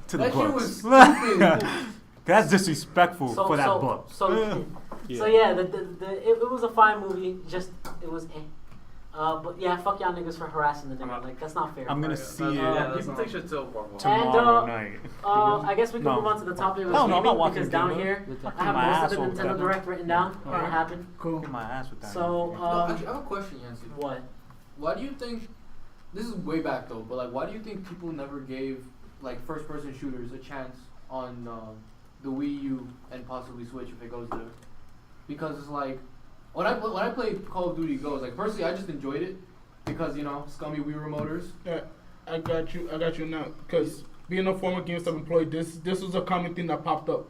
to the That shit books. was stupid. That's disrespectful for that book. So Yeah. yeah, it was a fine movie. Just it was. But yeah, fuck y'all niggas for harassing the nigga. Like that's not fair. I'm gonna see yeah, it that's People not- take shit till Boardwalk. tomorrow And, night. I guess we can No. move on to the topic of No, no, I'm not gaming watching because down Giver. here I My have most of asshole, the Nintendo Giver. Direct written down. What Alright. happened? Cool. Get my ass with that. So Actually, I have a question, Yantzy. what? Why do you think, this is way back though, but like, why do you think people never gave like first-person shooters a chance on the Wii U and possibly Switch if it goes there? Because it's like, when I played Call of Duty Ghosts, like personally I just enjoyed it because you know scummy Wii remoters. Yeah, I got you now. Because being a former GameStop employee, this was a common thing that popped up.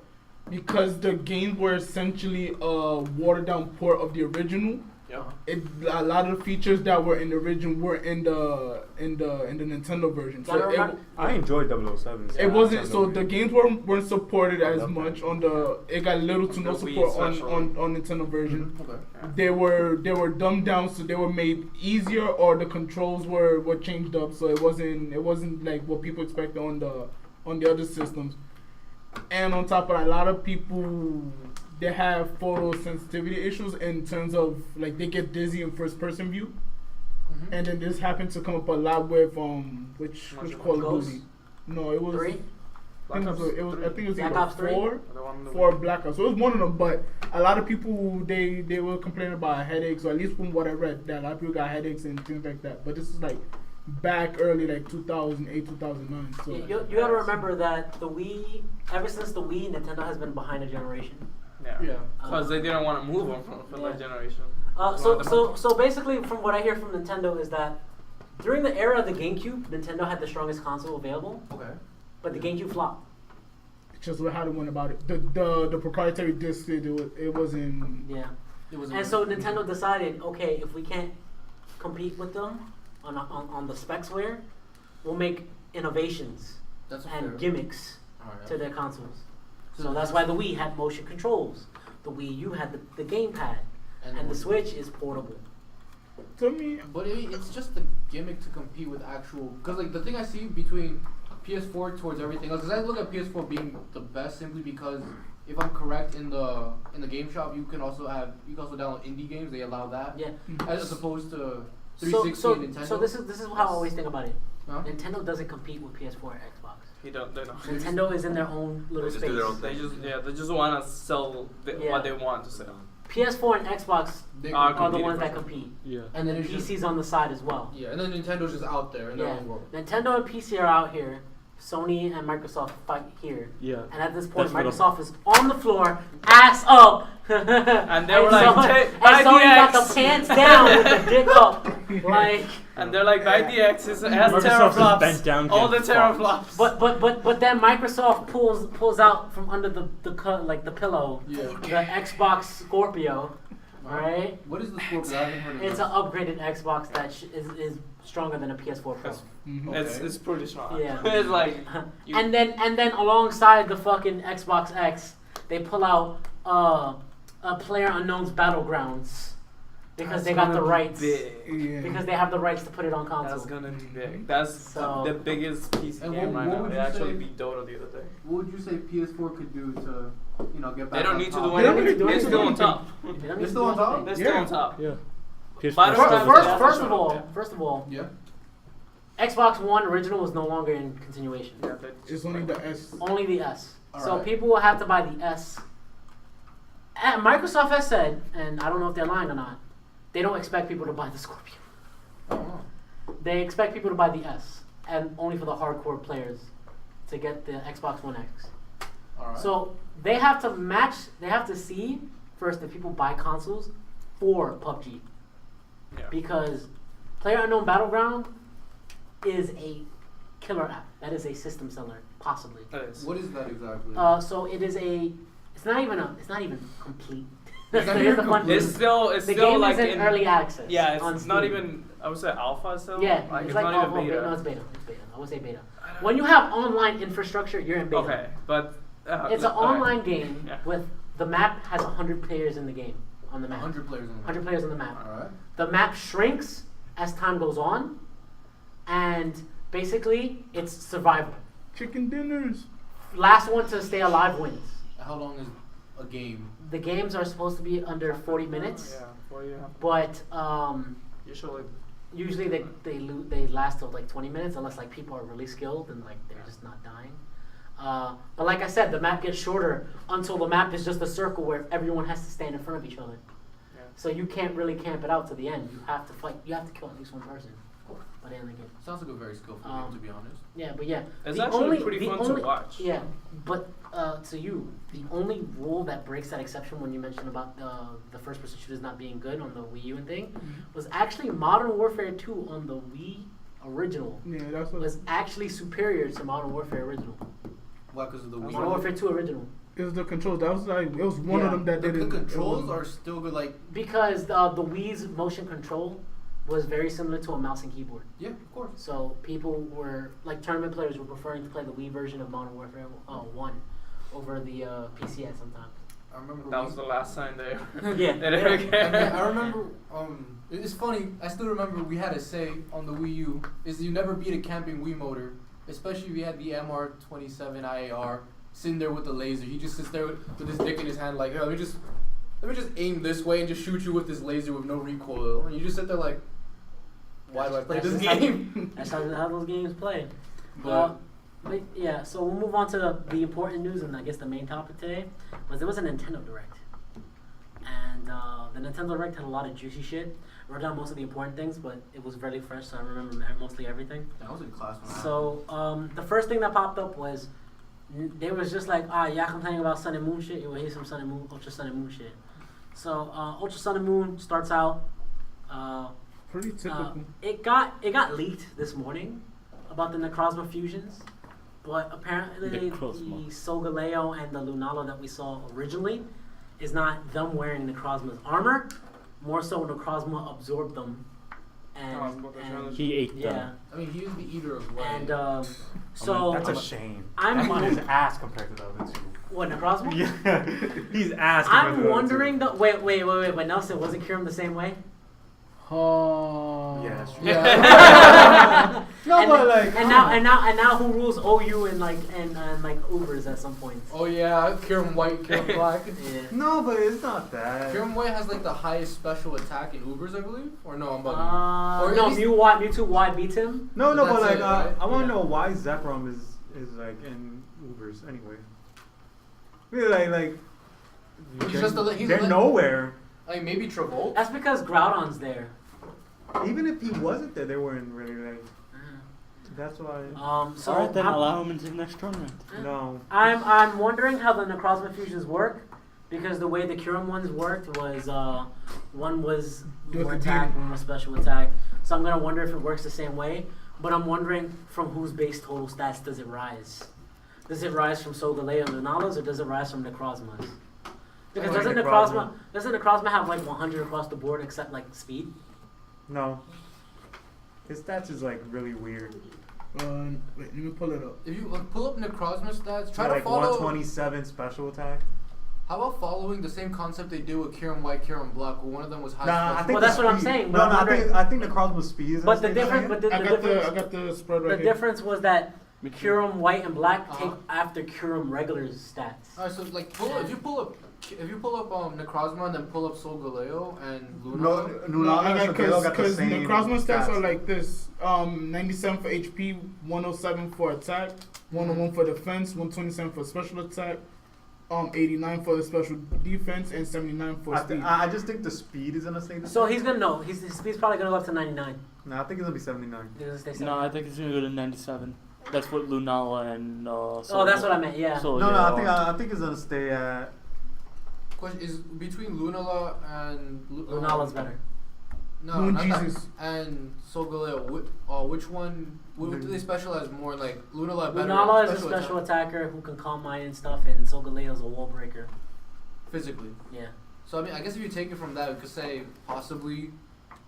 Because the games were essentially a watered down port of the original. Yeah. A lot of the features that were in the original were in the Nintendo version. So Gotta remember- I enjoyed 007. it wasn't so the games weren't supported as much on the. It got little to no The Wii support on especially. Nintendo version. Okay. They were dumbed down, so they were made easier, or the controls were changed up, so it wasn't like what people expect on the other systems. And on top of that, a lot of people they have photo sensitivity issues in terms of like they get dizzy in first person view, and then this happened to come up a lot with which Call of Ghosts? Duty. No, it was 3? I think it was Black either Ops 3? 4. The one that For Black Ops. So it was one of them, but a lot of people they were complaining about headaches, or at least from what I read, that a lot of people got headaches and things like that. But this is like back early, like 2008, 2009. So You gotta remember that the Wii, ever since the Wii, Nintendo has been behind a generation. Yeah. Because they didn't want to move on from Yeah. that generation. So basically, from what I hear from Nintendo is that during the era of the GameCube, Nintendo had the strongest console available, Okay. but the GameCube flopped. it's just how they went about it. The proprietary disc it wasn't. Yeah. It was. And so Nintendo decided, okay, if we can't compete with them on the specware, we'll make innovations That's and fair. gimmicks Alright, to their consoles. So So that's why the Wii had motion controls. The Wii U had the gamepad. And the Switch is portable. To me, But it's just the gimmick to compete with actual. Because like the thing I see between PS4 towards everything else, because I look at PS4 being the best simply because if I'm correct in the game shop, you can also download indie games. They allow that. Yeah. As opposed to So 360 and Nintendo. this is how I always think about it. Huh? Nintendo doesn't compete with PS4 and Xbox. They don't. Nintendo is in their own little They just space. do their own They thing. just want to sell Yeah. what they want to sell. PS4 and Xbox They Are are the competing ones for that sure. compete, Yeah. and then it's PC's just, on the side as well. yeah, and then Nintendo's just out there in their Yeah, own world. Nintendo and PC are out here. Sony and Microsoft fight here. Yeah. And at this point, That's what Microsoft is on the floor, ass up. And they were like, and buy Sony got DX. the pants down with the dick up. Like, And they're like, buy DX, it has Microsoft is teraflops. bent down All the getting fucked. teraflops. but then Microsoft pulls out from under the pillow Yeah. the Xbox Scorpio, right? What is the Scorpio? I haven't heard of It's that. an upgraded Xbox that is stronger than a PS4 Pro. That's- mhm. Okay. It's pretty strong. Yeah. It's like, you- And then alongside the fucking Xbox X, they pull out a Player Unknown's Battlegrounds because they got the rights. Big. Yeah. Because they have the rights to put it on console. That's gonna be big. That's So- the biggest PC And game what right now. would It you actually say- beat Dota the other day. What would you say PS4 could do to, get back They don't on need to top? do They don't anything. need to do They're still on anything. top. They don't They're need to still do on top? anything. They're still Yeah. on top. Yeah. But First of all, Yeah. Xbox One original is no longer in continuation. Yeah, It's only the S. Only the S. So Alright. people will have to buy the S Microsoft has said, and I don't know if they're lying or not, they don't expect people to buy the Scorpion. Oh, They expect people to buy the S, and only for the hardcore players to get the Xbox One X. alright. So they have to match. They have to see first if people buy consoles for PUBG, Yeah. because PlayerUnknown Battleground is a killer app. That is a system seller, possibly. That is. What is that exactly? So it is a. It's not even complete. It's not Here's even the fun complete. It's still the game like is in early access. Yeah, on it's not Steam. even. I would say alpha still. Yeah, like, it's it's like not alpha, even beta. No, it's beta. It's beta. I would say beta. When you have online infrastructure, you're in beta. Okay, but It's an okay. online game Yeah. with the map has 100 players in the game on the map. 100 players on the 100 players on the map. Alright. The map shrinks as time goes on, and basically it's survival. Chicken dinners. Last one to stay alive wins. How long is a game? The games are supposed to be under 40 minutes, Yeah, 40 and a half. but Usually. usually they last till like 20 minutes unless like people are really skilled and like they're just not dying. But like I said, the map gets shorter until the map is just a circle where everyone has to stand in front of each other. Yeah. So you can't really camp it out to the end. You have to fight. You have to kill at least one person by the end of the game. Sounds like a very skillful Um, game, to be honest. Yeah, but yeah. It's the actually only- pretty the fun only- to watch. Yeah, but to you, the only rule that breaks that exception when you mentioned about the first-person shooters not being good on the Wii U and thing was actually Modern Warfare 2 on the Wii original Yeah, that's what was actually superior to Modern Warfare original. Why? Because of the Wii. Modern Warfare 2 original. it was the controls. That was like it was one Yeah. of them that The, did the it. controls are still good. Like, Because the Wii's motion control was very similar to a mouse and keyboard. yeah, of course. So people were, like tournament players were preferring to play the Wii version of Modern Warfare 1 over the PC at some time. I remember. That was the last time they Yeah. they ever came. I remember. It's funny. I still remember we had a say on the Wii U is you never beat a camping Wii motor, especially if you had the MR27 IAR sitting there with the laser. He just sits there with his dick in his hand, like, hey, let me just aim this way and just shoot you with this laser with no recoil. And you just sit there like, why do I play That's this just how- game? That's how those games play. But But yeah, so we'll move on to the important news and I guess the main topic today was there was a Nintendo Direct. And the Nintendo Direct had a lot of juicy shit. I wrote down most of the important things, but it was very fresh, so I remember mostly everything. I was in class when I So the first thing that popped up was they was just like, y'all complaining about Sun and Moon shit? You will hear some Sun and Moon, Ultra Sun and Moon shit. So Ultra Sun and Moon starts out. Pretty typical. It got leaked this morning about the Necrozma fusions, but apparently the Necrozma. Solgaleo and the Lunala that we saw originally is not them wearing Necrozma's armor. More so, Necrozma absorbed them, and He ate yeah, them. I mean, he is the eater of light. and so That's a shame. I'm on his ass compared to the other two. what Necrozma? Yeah, he's ass. compared to I'm the other wondering two. though. Wait, Nelson, wasn't Kirim the same way? Oh. Yeah, that's true. Yeah. No, and, but like, and now who rules OU and like Ubers at some point? oh yeah, Kieran White, Kieran Black. Yeah. No, but it's not that. Kieran White has like the highest special attack in Ubers, I believe. Or no, I'm bugging. Or at No, least- Mewtwo Y beats him. No, But but that's like it, right? I want to Yeah. know why Zekrom is like in Ubers anyway. Really, like He's they're, just a li- he's a they're li- nowhere. Like maybe Travolta. That's because Groudon's there. Even if he wasn't there, they weren't really like. That's why. So Alright, then I'm, allow him into the next tournament. No. I'm wondering how the Necrozma fusions work, because the way the Kyurem ones worked was one was Do it more the attack, deal. one was special attack. So I'm gonna wonder if it works the same way. But I'm wondering from whose base total stats does it rise? Does it rise from Solgaleo and Lunalas, or does it rise from Necrozmas? Because I like doesn't Necrozma have like 100 across the board except like speed? No. His stats is like really weird. Wait, let me pull it up. If you like, pull up Necrozma stats, try like to follow. 127 special attack. How about following the same concept they did with Kieran White, Kieran Black, where one of them was high Nah, I special? think Well, that's the what I'm speed- saying, No, but I'm no, wondering- I think the Necrozma speed is. But the difference, but the I difference, got the spread right the here. difference was that Kyurem White and Black take Uh-huh. after Kyurem regular's stats. Alright, so like, if you pull up Necrozma and then pull up Solgaleo and Luna. No, I got because same Necrozma stats are like this: 97 for HP, 107 for attack, 101 for defense, 127 for special attack, 89 for the special defense and 79 for speed. I just think the speed is gonna stay the So same. he's gonna know. His speed's probably gonna go up to 99. No, I think it's gonna be 79. He's gonna stay 70. No, I think it's gonna go to 97. That's what Lunala and Oh, that's what I meant. Yeah. So, No, yeah, I think it's gonna stay at. Question is between Lunala and Lunala's better. No, Moon not that. Jesus. And Solgaleo. Which one? What do they specialize more? Like Lunala better. Lunala is a special special attack attacker who can calm mind and stuff, and Solgaleo's a wall breaker. physically. Yeah. So I mean, I guess if you take it from that, we could say possibly,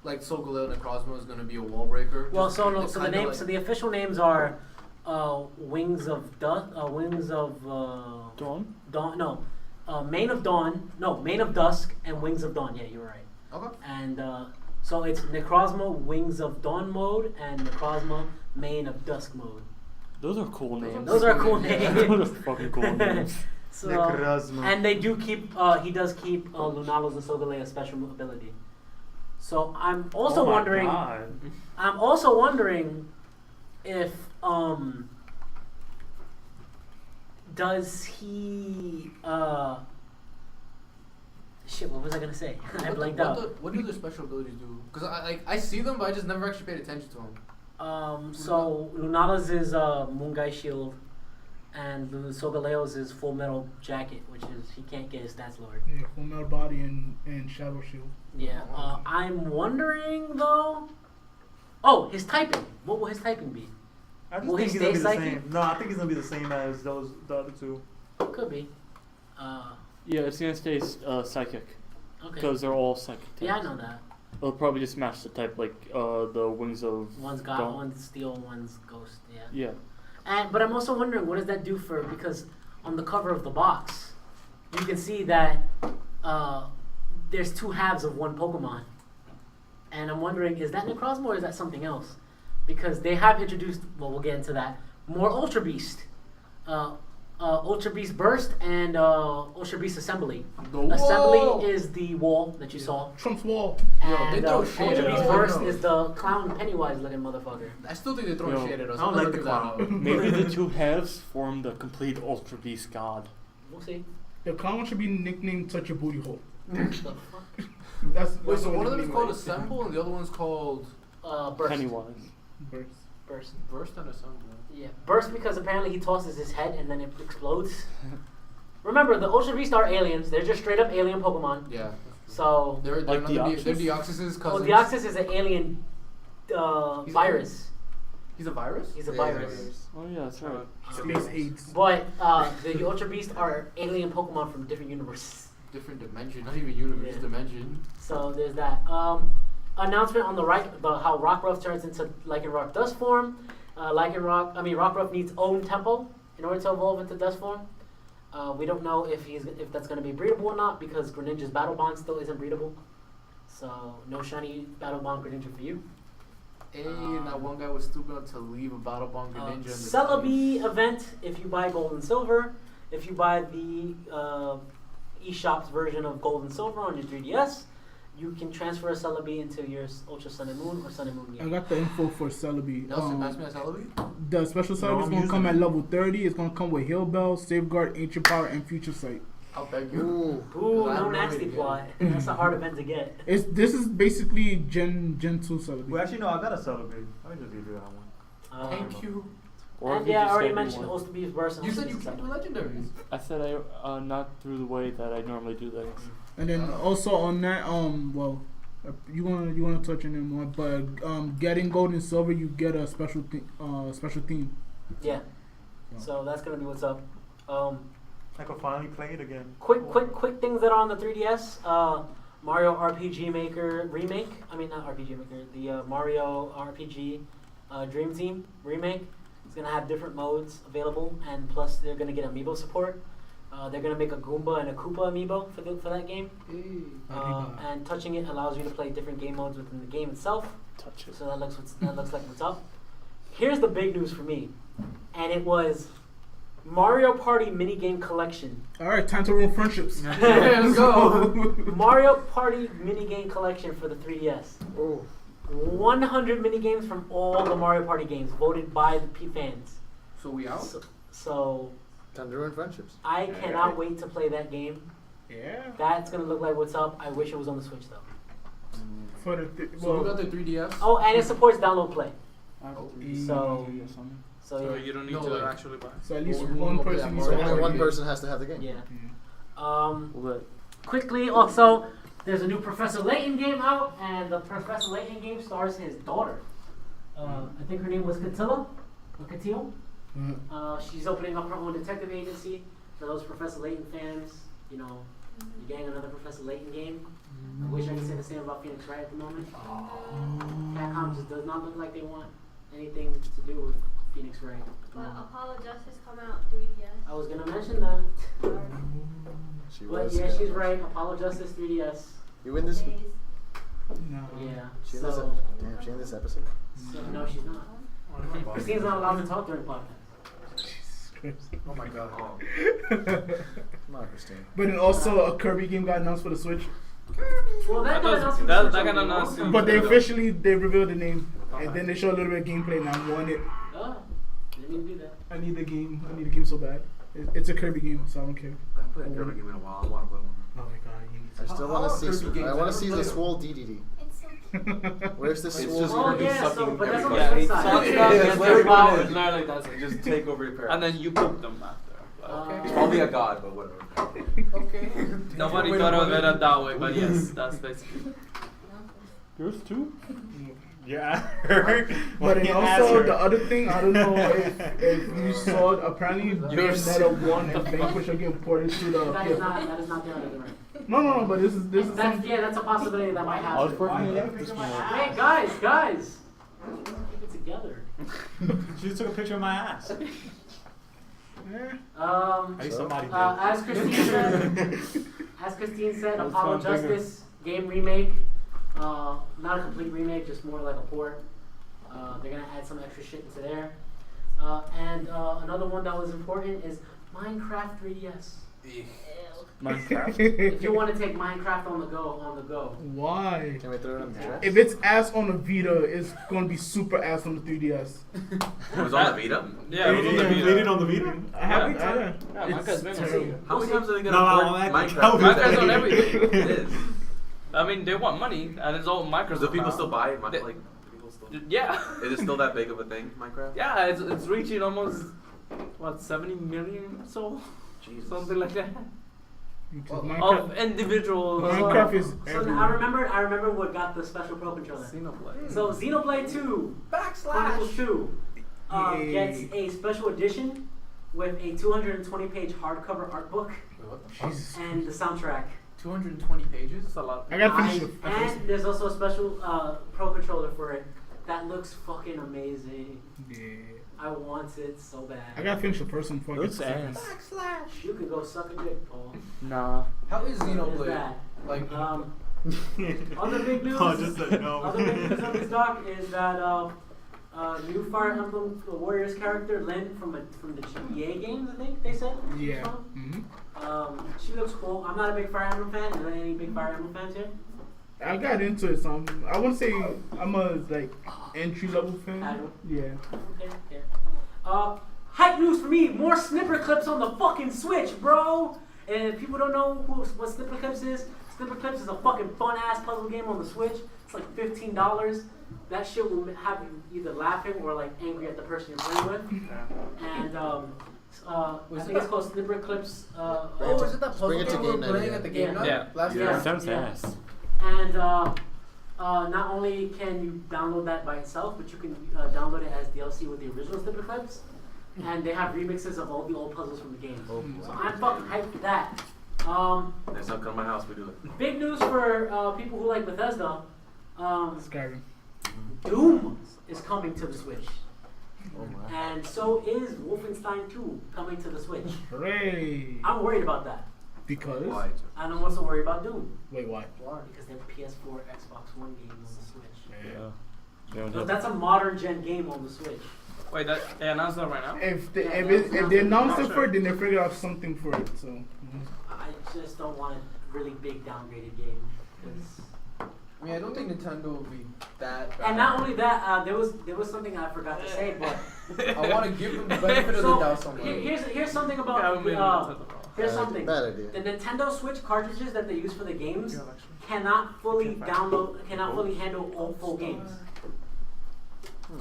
like Solgaleo Necrozma is gonna be a wall breaker. Well, Just- so no, it's so the kinda name, like- so the official names are Wings of Dawn. Dawn. No, Mane of Dawn. No, Mane of Dusk and Wings of Dawn. Yeah, you're right. Okay. And so it's Necrozma Wings of Dawn mode and Necrozma Mane of Dusk mode. those are cool names. Those are cool Those are names. fucking cool names. So, Necrozma. and they do keep. He does keep Lunala's and Solgaleo's special ability. So I'm also Oh my wondering. God. I'm also wondering if does he shit, what was I gonna say? I blanked out. What do their special abilities do? Because I see them, but I just never actually paid attention to them. So Lunala's is Moongai Shield, and Solgaleo's is Full Metal Jacket, which is he can't get his stats lowered. Yeah, Full Metal Body and Shadow Shield. Yeah. I'm wondering though. Oh, his typing. What will his typing be? I just Will he think he's gonna be stay the psychic? same. No, I think he's gonna be the same as the other two. Could be. Yeah, it's gonna stay psychic Okay. because they're all psychic. Yeah, I types. know that. It'll probably just match the type, like the wings of. One's God, Dawn. one's Steel, one's Ghost. Yeah. Yeah. But I'm also wondering, what does that do for? Because on the cover of the box, you can see that there's two halves of one Pokemon, and I'm wondering, is that Necrozma or is that something else? Because they have introduced. Well, we'll get into that. More Ultra Beast, Ultra Beast Burst, and Ultra Beast Assembly. Whoa! Assembly is the wall that you saw, Trump's wall. and they throw shade Ultra at Beast us. Burst is the clown Pennywise looking motherfucker. I still think they're throwing Yo, shade at us. I don't I'm like not the gonna give that clown. up. Maybe the two halves form the complete Ultra Beast God. We'll see. The clown should be nicknamed Touch Your Booty Hole. The fuck? That's Wait, so what one of the them is nickname called is. Assemble and the other one's called Burst. Pennywise. Burst. Burst. Burst and Assemble. Yeah, Burst because apparently he tosses his head and then it explodes. Remember, the Ultra Beasts are aliens. They're just straight up alien Pokemon. Yeah. So, They're Like not they're Deoxys? Deoxys' cousins. Deoxys is an alien He's virus. He's a virus? He's a Yeah, virus. Oh yeah, that's right. Space AIDS. But the Ultra Beasts are alien Pokemon from different universes. Different dimension, not even universe, Yeah. dimension. So there's that. Announcement on the how Rockruff turns into Lycanroc Dust form. Rockruff needs own tempo in order to evolve into Dust form. We don't know if that's going to be breedable or not because Greninja's Battle Bond still isn't breedable. So no shiny Battle Bond Greninja for you. Hey, and that one guy was stupid enough to leave a Battle Bond Greninja in the Celebi event if you buy Gold and Silver. If you buy the eShop's version of Gold and Silver on your 3DS, you can transfer a Celebi into your Ultra Sun and Moon or Sun and Moon I game. got the info for Celebi. Nelson, pass me a Celebi? The special No, Celebi is I'm going to come at using it. level 30. It's going to come with Heal Bell, Safeguard, Ancient Power, and Future Sight. I'll beg you. Ooh. Ooh, I have no no nasty idea. plot. That's a hard event to get. This is basically Gen 2 Celebi. Well, actually, no, I got a Celebrate. Let me just give you that one. Thank you. Or And if you yeah, I just already get mentioned one. Ultra Beast Burst. and You Ultra said you Beast can't do Assembly. legendaries. I said not through the way that I normally do things. And then also on that, you wanna touch on it more, but getting Gold and Silver, you get a special theme. Yeah. So that's gonna be what's up. I could finally play it again. Quick things that are on the 3DS. Mario RPG Maker remake. I mean not RPG Maker. The Mario RPG Dream Team remake. It's gonna have different modes available, and plus they're gonna get amiibo support. They're gonna make a Goomba and a Koopa amiibo for that game. And touching it allows you to play different game modes within the game itself. Touch it. So that looks like what's up. Here's the big news for me, and it was Mario Party minigame collection. All right, time to ruin friendships. Yeah, let's go. Mario Party minigame collection for the 3DS. Ooh. 100 minigames from all the Mario Party games voted by the fans. So we out? So Time to ruin friendships. I cannot wait to play that game. Yeah. That's gonna look like What's Up. I wish it was on the Switch though. For the So we got the 3DS. Oh, and it supports download play. So So you don't need No, to like- actually buy. So at least We'll one play person that needs So to more. have only it. one person has to have the game. Yeah. What? Quickly, also, there's a new Professor Layton game out, and the Professor Layton game stars his daughter. I think her name was Catilla, or Catil. She's opening up her own detective agency. For those Professor Layton fans, you know, you're getting another Professor Layton game. I wish I could say the same about Phoenix Wright at the moment. Capcom just does not look like they want anything to do with Phoenix Wright. But Apollo Justice come out 3DS. I was gonna mention that, She but was. yeah, she's right. Apollo Justice 3DS. You win this? Days. No. Yeah. She in this? So, Damn, she in this episode? no, she's not. Christine's not allowed to talk during podcast. Jesus Christ. Oh my god. Come on, Christine. But then also a Kirby game got announced for the Switch. Well, that got announced. That got announced. But they revealed the name. And then they show a little bit of gameplay and I want it. Oh, didn't mean to do that. I need the game. I need the game so bad. It's a Kirby game, so I don't care. I haven't played a Kirby game in a while. I want to play one. Oh my god, you need I still want to see. Kirby games, I want I to see never the played swole DDD. It's so cute. Where's the It's swole? just Oh Kirby yeah, so sucking but that's on the everybody. flip Yeah, side. it's Yeah, all it's about literally power. what it is. Literally, that's it. Just take over your parents. And then you poop them after. Okay. He's probably a god, but whatever. Okay. Nobody Wait, thought of wait. it that way, but yes, that's basically. Yours too? Yeah. But then also the other thing, I don't know if you saw apparently Bayonetta 1 and Vanquish are getting ported to the That is not the other right. No, but this is That's something. yeah, that's a possibility that might I was happen. working it out this morning. Hey guys, keep it together. She just took a picture of my ass. At least somebody did. As Christine said, That was Apollo fun finger. Justice game remake. Not a complete remake, just more like a port. They're gonna add some extra shit into there. And another one that was important is Minecraft 3DS. Minecraft. If you want to take Minecraft on the go. Why? Can we throw it in the trash? If it's ass on the Vita, it's gonna be super ass on the 3DS. It was on the Vita? Yeah, it was on the You Vita. played it on the Vita? I haven't. Yeah, It's Minecraft's been on terrible. Vita. How many times are they going to No, port I'm Minecraft? Minecraft's on everything. It is. I mean, they want money, and it's all Microsoft. Do people now. still buy it? They- Like, people still... Yeah. Is it still that big of a thing, Minecraft? Yeah, it's reaching almost, what, 70 million or so? Jesus. Something like that. Because Of Minecraft, individuals. Minecraft is So everywhere. I remember what got the special pro controller. Xenoblade. So Xenoblade 2 Chronicles 2 Yay. gets a special edition with a 220-page hardcover art book Wait, what the fuck? Jesus. and the soundtrack. 220 pages? It's a lot. I gotta finish it. And there's also a special pro controller for it that looks fucking amazing. Yeah. I want it so bad. I gotta finish the first one before I get Looks the second. ass. You can go suck a dick, Paul. Nah. How is There's Xenoblade? that. Like, Other big news. Oh, just said no. Other big news of this doc is that new Fire Emblem Warriors character Lynn from the GBA games, I think they said. Yeah. So, Mm-hmm. she looks cool. I'm not a big Fire Emblem fan. Are there any big Fire Emblem fans here? I got into it some. I wouldn't say I'm a like entry level fan. Casual. Yeah. Okay. Hype news for me. More snipper clips on the fucking Switch, bro. And if people don't know what snipper clips is, snipper clips is a fucking fun ass puzzle game on the Switch. It's like $15. That shit will have you either laughing or like angry at the person you're playing with. And I think it's called Snipper Clips. oh, is it that puzzle Bring it to game we were game night playing again. at the game night Yeah. last Yeah. year? Sounds Yeah. ass. And not only can you download that by itself, but you can download it as DLC with the original Snipper Clips. And they have remixes of all the old puzzles from the game. So I'm fucking hyped for that. Next time, come to my house, we do it. Big news for people who like Bethesda. Skyrim. Doom is coming to the Switch. Oh my. And so is Wolfenstein 2 coming to the Switch. Hooray! I'm worried about that. Because. Why? And I'm also worried about Doom. Wait, why? Because they're PS4, Xbox One games on the Switch. Yeah. They don't So have- that's a modern gen game on the Switch. Wait, they announced that right now? If they, Yeah, if they announced it Sure. for it, then they figured out something for it. So. I just don't want a really big downgraded game. 'Cause- I mean, I don't think Nintendo would be that bad. And not only that, there was something I forgot to say, but I want to give them the benefit of the doubt somewhere. Here's something Yeah, about we made the, it to the wall. here's something. Bad idea. The Nintendo Switch cartridges that they use for the games Yeah, actually. cannot fully handle all full games.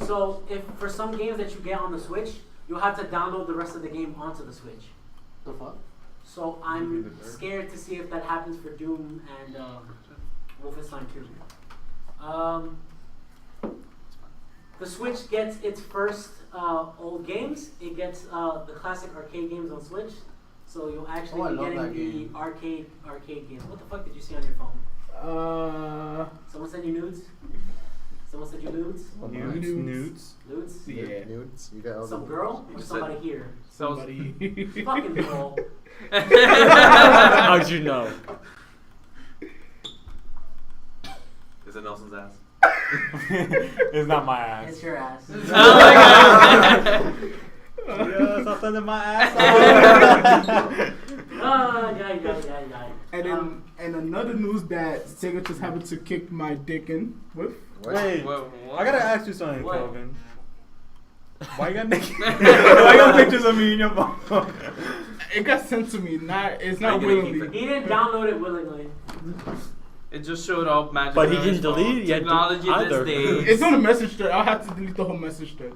So if for some games that you get on the Switch, you'll have to download the rest of the game onto the Switch. The fuck? So I'm scared to see if that happens for Doom and Wolfenstein 2. The Switch gets its first old games. It gets the classic arcade games on Switch. So you'll actually I be love getting that the game. arcade games. What the fuck did you see on your phone? Someone sent you nudes? Someone sent you nudes? Nudes. Nudes? Yeah. Nudes. You got all Some the girl or just somebody said- here? somebody. Fucking girl. How'd you know? Is it Nelson's ass? It's not my ass. It's your ass. Oh my god! Yeah, stop sending my ass. Yeah. And then and another news that Sega just happened to kick my dick in with. Wait, Whoa, I gotta ask you something, What? Kelvin. Why you got naked? Why you got pictures of me in your phone? It got sent to me. It's not Are you gonna willingly. keep He didn't download it willingly. It just showed up magically. But he on didn't his phone. delete it yet Technology either. these days. It's on the message thread. I'll have to delete the whole message thread.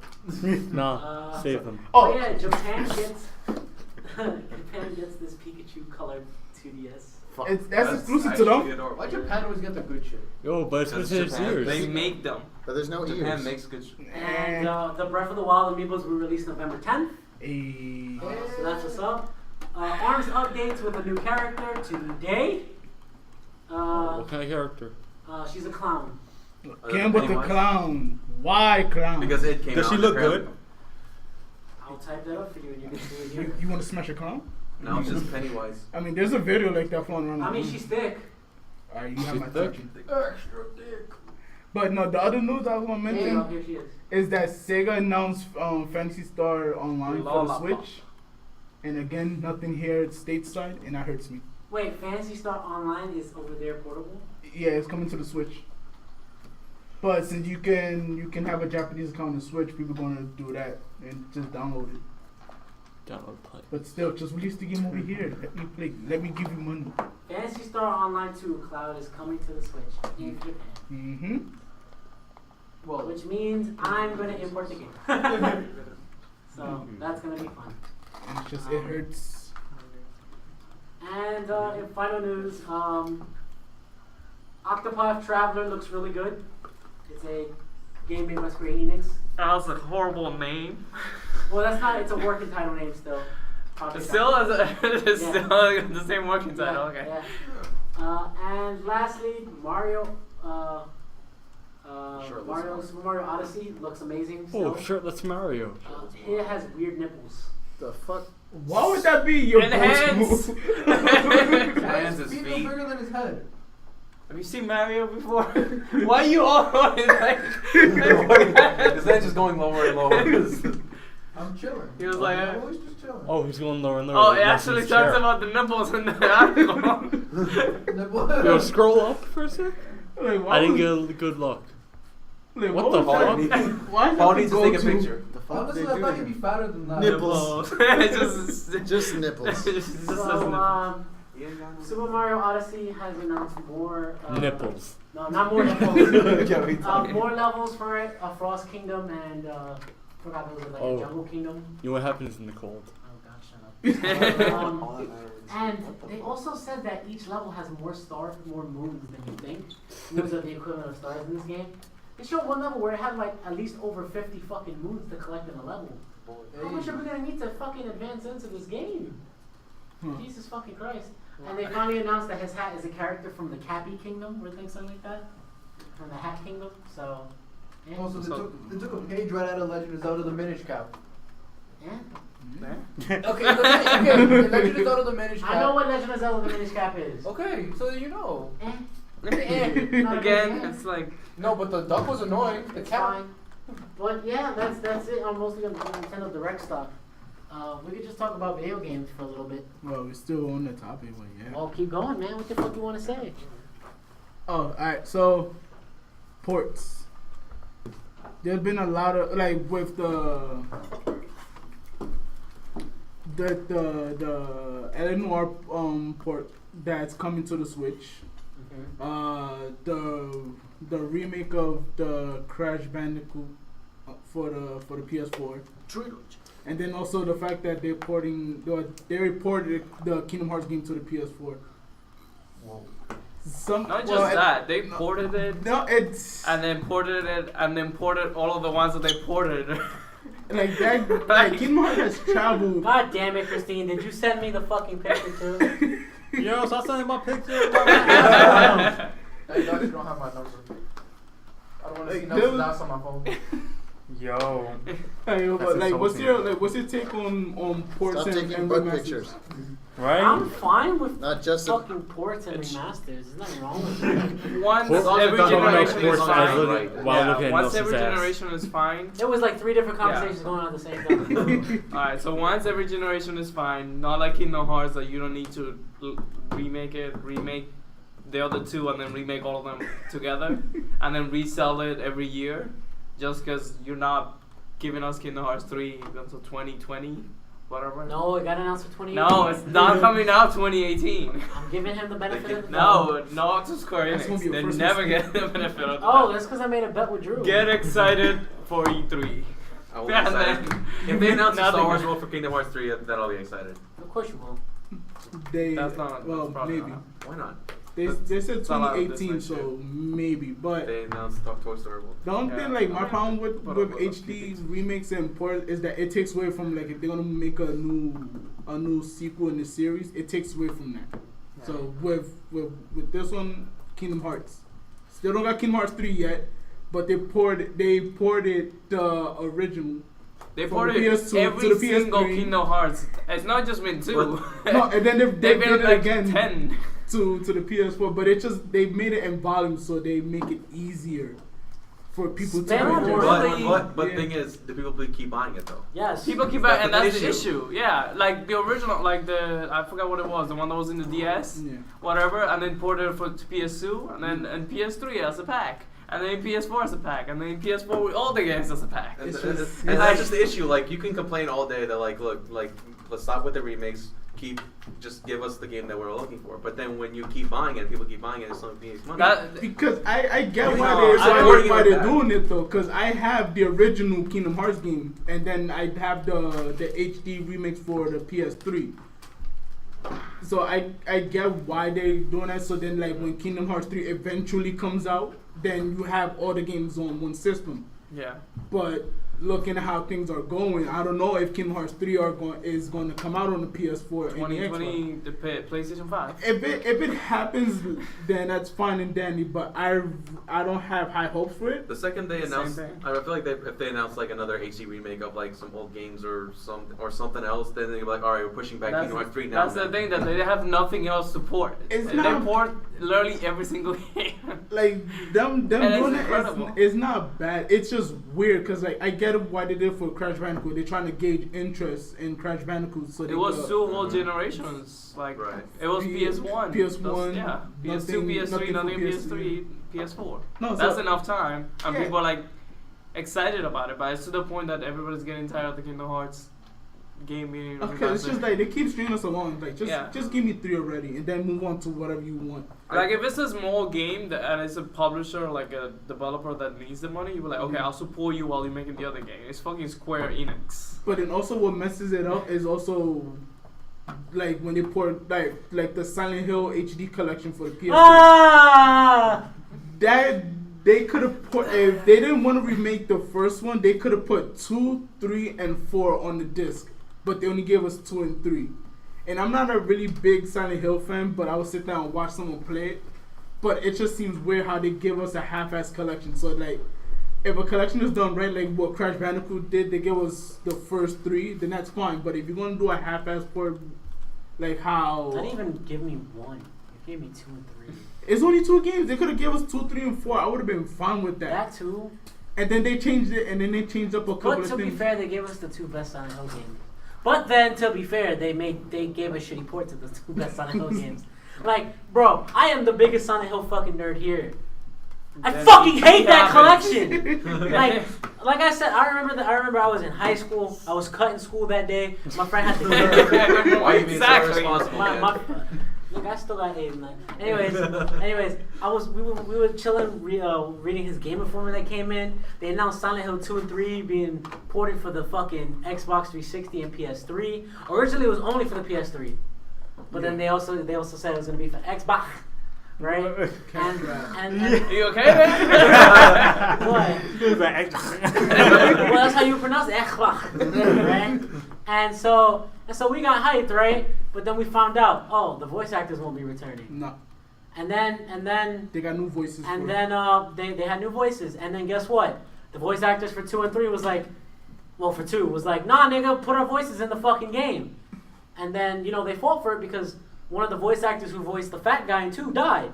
Nah, save them. Oh yeah, Japan gets this Pikachu colored 2DS. That's exclusive to them. actually adorable. Why Japan always get the good shit? Yo, but it's Because because it's Japan- yours. They make them. But there's no Japan ears. makes good shit. And the Breath of the Wild amiibos were released November 10th. Hey. So that's what's up. ARMS updates with a new character today. What kind of character? She's a clown. Came with the Pennywise? clown. Why clown? Because it came Does out she in the look crowd. good? I'll type that up for you and you can see it here. You want to smash a clown? No, it's just Pennywise. I mean, there's a video like that floating around. I mean, she's thick. Alright, you have She's my thick. attention. Extra dick. But no, the other news I was gonna There you go, mention here she is. is that Sega announced Fantasy Star Online for the Lollipop. Switch. And again, nothing here stateside, and that hurts me. Wait, Fantasy Star Online is over there portable? Yeah, it's coming to the Switch. But since you can have a Japanese account on the Switch, people gonna do that and just download it. Download play. But still, just release the game over here. Let me play. Let me give you money. Fantasy Star Online 2 Cloud is coming to the Switch in Japan. Mm-hmm. Well, Which means I'm going to import the game. So that's going to be fun. And it's just it hurts. And in final news, Octopath Traveler looks really good. It's a game made by Square Enix. That was a horrible name. Well, that's not, it's a working title name still. It's still, it's Yeah. still the same working title. Okay. Yeah. And lastly, Mario. Shirtless Mario, Mario. Super Mario Odyssey looks amazing. Still. Oh, shirtless Mario. It has weird nipples. The fuck? Why would that be your And go-to hands. move? Hands, his feet no feet. bigger than his head. Have you seen Mario before? Why are you always like? His head's just going lower and lower. I'm chilling. He was like, I'm always just chilling. Oh, he's going lower and lower. Oh, like it actually Nelson's talks chair. about the nipples in the article. Yo, scroll up for a sec. Like, why I didn't would- get a good look. like, what was the that? fuck? Why is Paul that needs the to take a go-to? picture. The fuck Honestly, they I do thought that? he'd be fatter than that. Nipples. It's Just nipples. It just says So, nipples. Super Mario Odyssey has announced more Nipples. No, not more levels. Yeah, we talking. More levels for it. A Frost Kingdom and forgot what was it, like Oh. a Jungle Kingdom. You know what happens in the cold? Oh God, shut up. And they also said that each level has more moons than you think. Moons are the equivalent of stars in this game. They showed one level where it had like at least over 50 fucking moons to collect in a level. How much are we gonna need to fucking advance into this game? Jesus fucking Christ. And they finally announced that his hat is a character from the Cappy Kingdom, or something like that. From the Hat Kingdom, so... Yeah. Also, they took a page right out of Legend of Zelda: The Minish Cap. Yeah. Okay, Legend of Zelda: The Minish Cap. I know what Legend of Zelda the Minish Cap is. Okay, so you know. Eh. Again, it's like No, but the duck was annoying. The It's cat. fine. But yeah, that's it on mostly on Nintendo Direct stuff. We could just talk about video games for a little bit. Well, we're still on the topic, but yeah. Well, keep going, man. What the fuck you want to say? Oh, alright, so ports. there's been a lot of like with the Eleanor port that's coming to the Switch. The remake of the Crash Bandicoot for the PS4. And then also the fact that they reported the Kingdom Hearts game to the PS4. Whoa. Not just that, they ported it. No, it's and then ported it, and then ported all of the ones that they ported. like that. Like Kingdom Hearts has traveled. God damn it, Christine! Did you send me the fucking picture too? Yo, stop sending my picture. Hey, dog, you don't have my number. I don't want to see Nelson's ass on my phone. Yo. Hey, That's like, what's insulting. your take on ports Stop and taking butt remasters? pictures. Right? I'm fine with Not just a, fucking ports and remasters. There's nothing wrong with it. Once As long as every it's done right, generation it's is fine. fine. Right. While looking at Once Nelson's every ass. generation is fine. There was like 3 different conversations going on at the same time. Alright, so once every generation is fine, not like Kingdom Hearts that you don't need to remake the other 2 and then remake all of them together and then resell it every year just because you're not giving us Kingdom Hearts 3 until 2020, whatever. No, it got announced for 2018. No, it's not coming out 2018. I'm giving him the benefit of the No, not to Square That's gonna Enix. be a They first never mistake. get the benefit of the Oh, doubt. that's because I made a bet with Drew. Get excited for E3. I will be And excited. then- If they announce a Nothing- Star Wars world for Kingdom Hearts 3, then I'll be excited. Of course you will. That's not. Well, that's probably maybe. not. Why not? They said It's not allowed this 2018, next year. so maybe. But They announced Toy Story World. the only Yeah. thing, like my problem with But- but- HD remakes and ports is that it takes away from like if they're gonna make a new sequel in the series, it takes away from that. So with this one, Kingdom Hearts, still don't got Kingdom Hearts 3 yet, but they ported the original. They From ported the PS2 every to the single PS3. Kingdom Hearts. It's not just been 2. No, and then they They've did been it like again 10. to the PS4, but they made it in volume, so they make it easier for people to Spend purchase. more. Really? But Yeah. thing is, the people keep buying it though. Yes. People keep That's it, and the that's the issue. issue. Yeah, like the original, like I forgot what it was, the one that was in the DS, Yeah. whatever, and then ported it to PS2, and then and PS3 as a pack, and then PS4 as a pack, and then PS4 with all the games as a pack. And, It's and- just- and it's that's like- just the issue. Like you can complain all day that like, look, like let's stop with the remakes. Just give us the game that we're looking for. But then when you keep buying it, people keep buying it, it's not being money. That Because I get You why know, they're, I'm why supporting why you they're with that. doing it though. Because I have the original Kingdom Hearts game, and then I have the HD remix for the PS3. So I get why they're doing that. So then like when Kingdom Hearts 3 eventually comes out, then you have all the games on one system. yeah. But looking at how things are going, I don't know if Kingdom Hearts 3 is going to come out on the PS4 and the Xbox. 2020, the PlayStation 5. If it happens, then that's fine and dandy. But I don't have high hopes for it. The second they Same announce, thing. I feel like if they announce like another HD remake of like some old games or something else, then they're like, all right, we're pushing back Kingdom Hearts 3 now. That's the thing, that they have nothing else to port. It's They not- port literally every single game. Like them And it's doing incredible. it is not bad. It's just weird because like I get why they did it for Crash Bandicoot. They're trying to gauge interest in Crash Bandicoot. So they It was go- 2 whole generations. Like Right. it was P- PS1. PS1, Yeah. PS2, nothing- PS3, nothing for nothing PS3, PS4. No, That's so- enough time, and Yeah. people are like excited about it. But it's to the point that everybody's getting tired of the Kingdom Hearts game being Okay, it's just like they keep stringing us along. Like Yeah. just give me 3 already, and then move on to whatever you want. Like if it's a small game and it's a publisher, like a developer that needs the money, you're like, okay, I'll support you while you're making the other game. It's fucking Square Enix. But then also what messes it up is also like when they port like the Silent Hill HD collection for the PS3. Ah! That they could have put, if they didn't want to remake the first one, they could have put 2, 3, and 4 on the disc, but they only gave us 2 and 3. And I'm not a really big Silent Hill fan, but I would sit down and watch someone play it. But it just seems weird how they give us a half-ass collection. So like, if a collection is done right, like what Crash Bandicoot did, they give us the first 3, then that's fine. But if you're gonna do a half-ass port, like how They didn't even give me 1. They gave me 2 and 3. it's only 2 games, they could have given us 2, 3, and 4. I would have been fine with that. That too. And then they changed it, and then they changed up a couple But of to be things. fair, they gave us the 2 best Silent Hill games. But then, to be fair, they gave us shitty ports of the 2 best Silent Hill games. Like, bro, I am the biggest Silent Hill fucking nerd here. I Then fucking it hate that happens. collection. Like, Like I said, I remember I was in high school. I was cutting school that day. My friend had to. Why are you being so Exactly. irresponsible? my, man? look, I still got A's in that. Anyways, we were chilling, reading his Game Informer that came in. They announced Silent Hill 2 and 3 being ported for the fucking Xbox 360 and PS3. Originally, it was only for the PS3, but then they also said it was gonna be for Xbox, right? And You okay, man? what? He was like, Well, that's how you pronounce it, Xbox, right? And so we got hyped, right? But then we found out, oh, the voice actors won't be returning. No, And then they got new voices. and for then they had new voices. And then guess what? The voice actors for 2 and 3 was like, well, for 2 was like, nah, nigga, put our voices in the fucking game. And then they fought for it because one of the voice actors who voiced the fat guy in 2 died.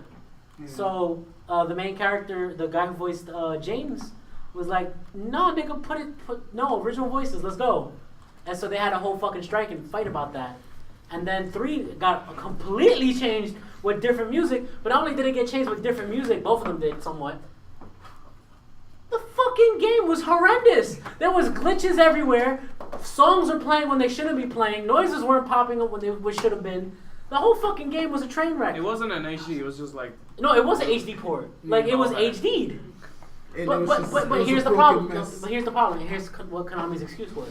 So the main character, the guy who voiced James, was like, no, nigga, put original voices. Let's go. And so they had a whole fucking strike and fight about that. And then 3 got completely changed with different music. But not only did it get changed with different music, both of them did somewhat. The fucking game was horrendous. There was glitches everywhere. Songs were playing when they shouldn't be playing. Noises weren't popping up when they should have been. The whole fucking game was a train wreck. It wasn't an HD. It was just like. No, it was an HD port. Like it was HD'd. But here's the problem. But here's the problem. Here's what Konami's excuse was.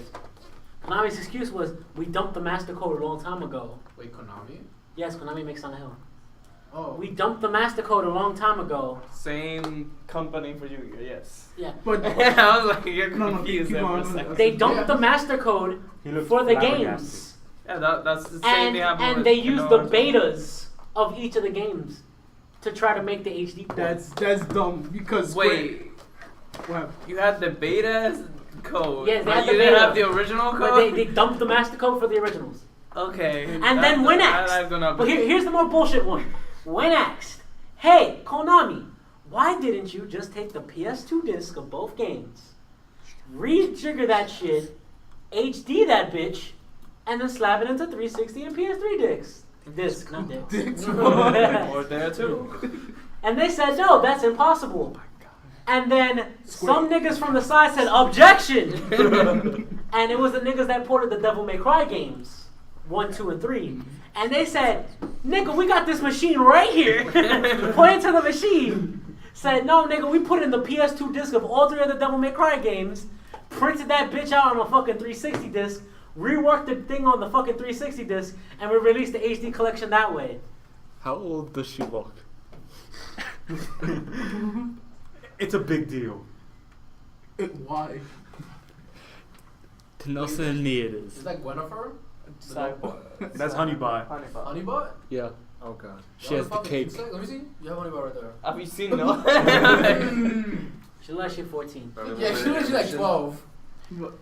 Konami's excuse was we dumped the master code a long time ago. Wait, Konami? Yes, Konami makes Silent Hill. Oh. We dumped the master code a long time ago. Same company for you, yes. Yeah. But I was like, you're No, confused keep there for a on. second. They dumped the master code He looked for the flabbergasted. games. Yeah, that's the same thing happened And with they used the Kanoa. betas of each of the games to try to make the HD port. that's dumb because Wait, what? you had the beta code, Yes, they but had you the didn't beta. have the original But code? they dumped the master code for the originals. Okay. And then when asked, but here's the more bullshit one. When asked, hey, Konami, why didn't you just take the PS2 disc of both games, rejigger that shit, HD that bitch, and then slap it into 360 and PS3 discs? Disc, not discs. Or there too. And they said, no, that's impossible. And then some niggas from the side said, objection! And it was the niggas that ported the Devil May Cry games, 1, 2, and 3. And they said, nigga, we got this machine right here. Pointed to the machine. Said, no, nigga, we put in the PS2 disc of all 3 of the Devil May Cry games, printed that bitch out on a fucking 360 disc, reworked the thing on the fucking 360 disc, and we released the HD collection that way. How old does she look? It's a big deal. Why? To Nelson and me it Is is. that Gwennifer? That's Honeybot. Honeybot? Yeah. Oh god. She has the cake. Let me see. You have Honeybot right there. Have you seen no? She looks like she's 14. Yeah, she was like 12.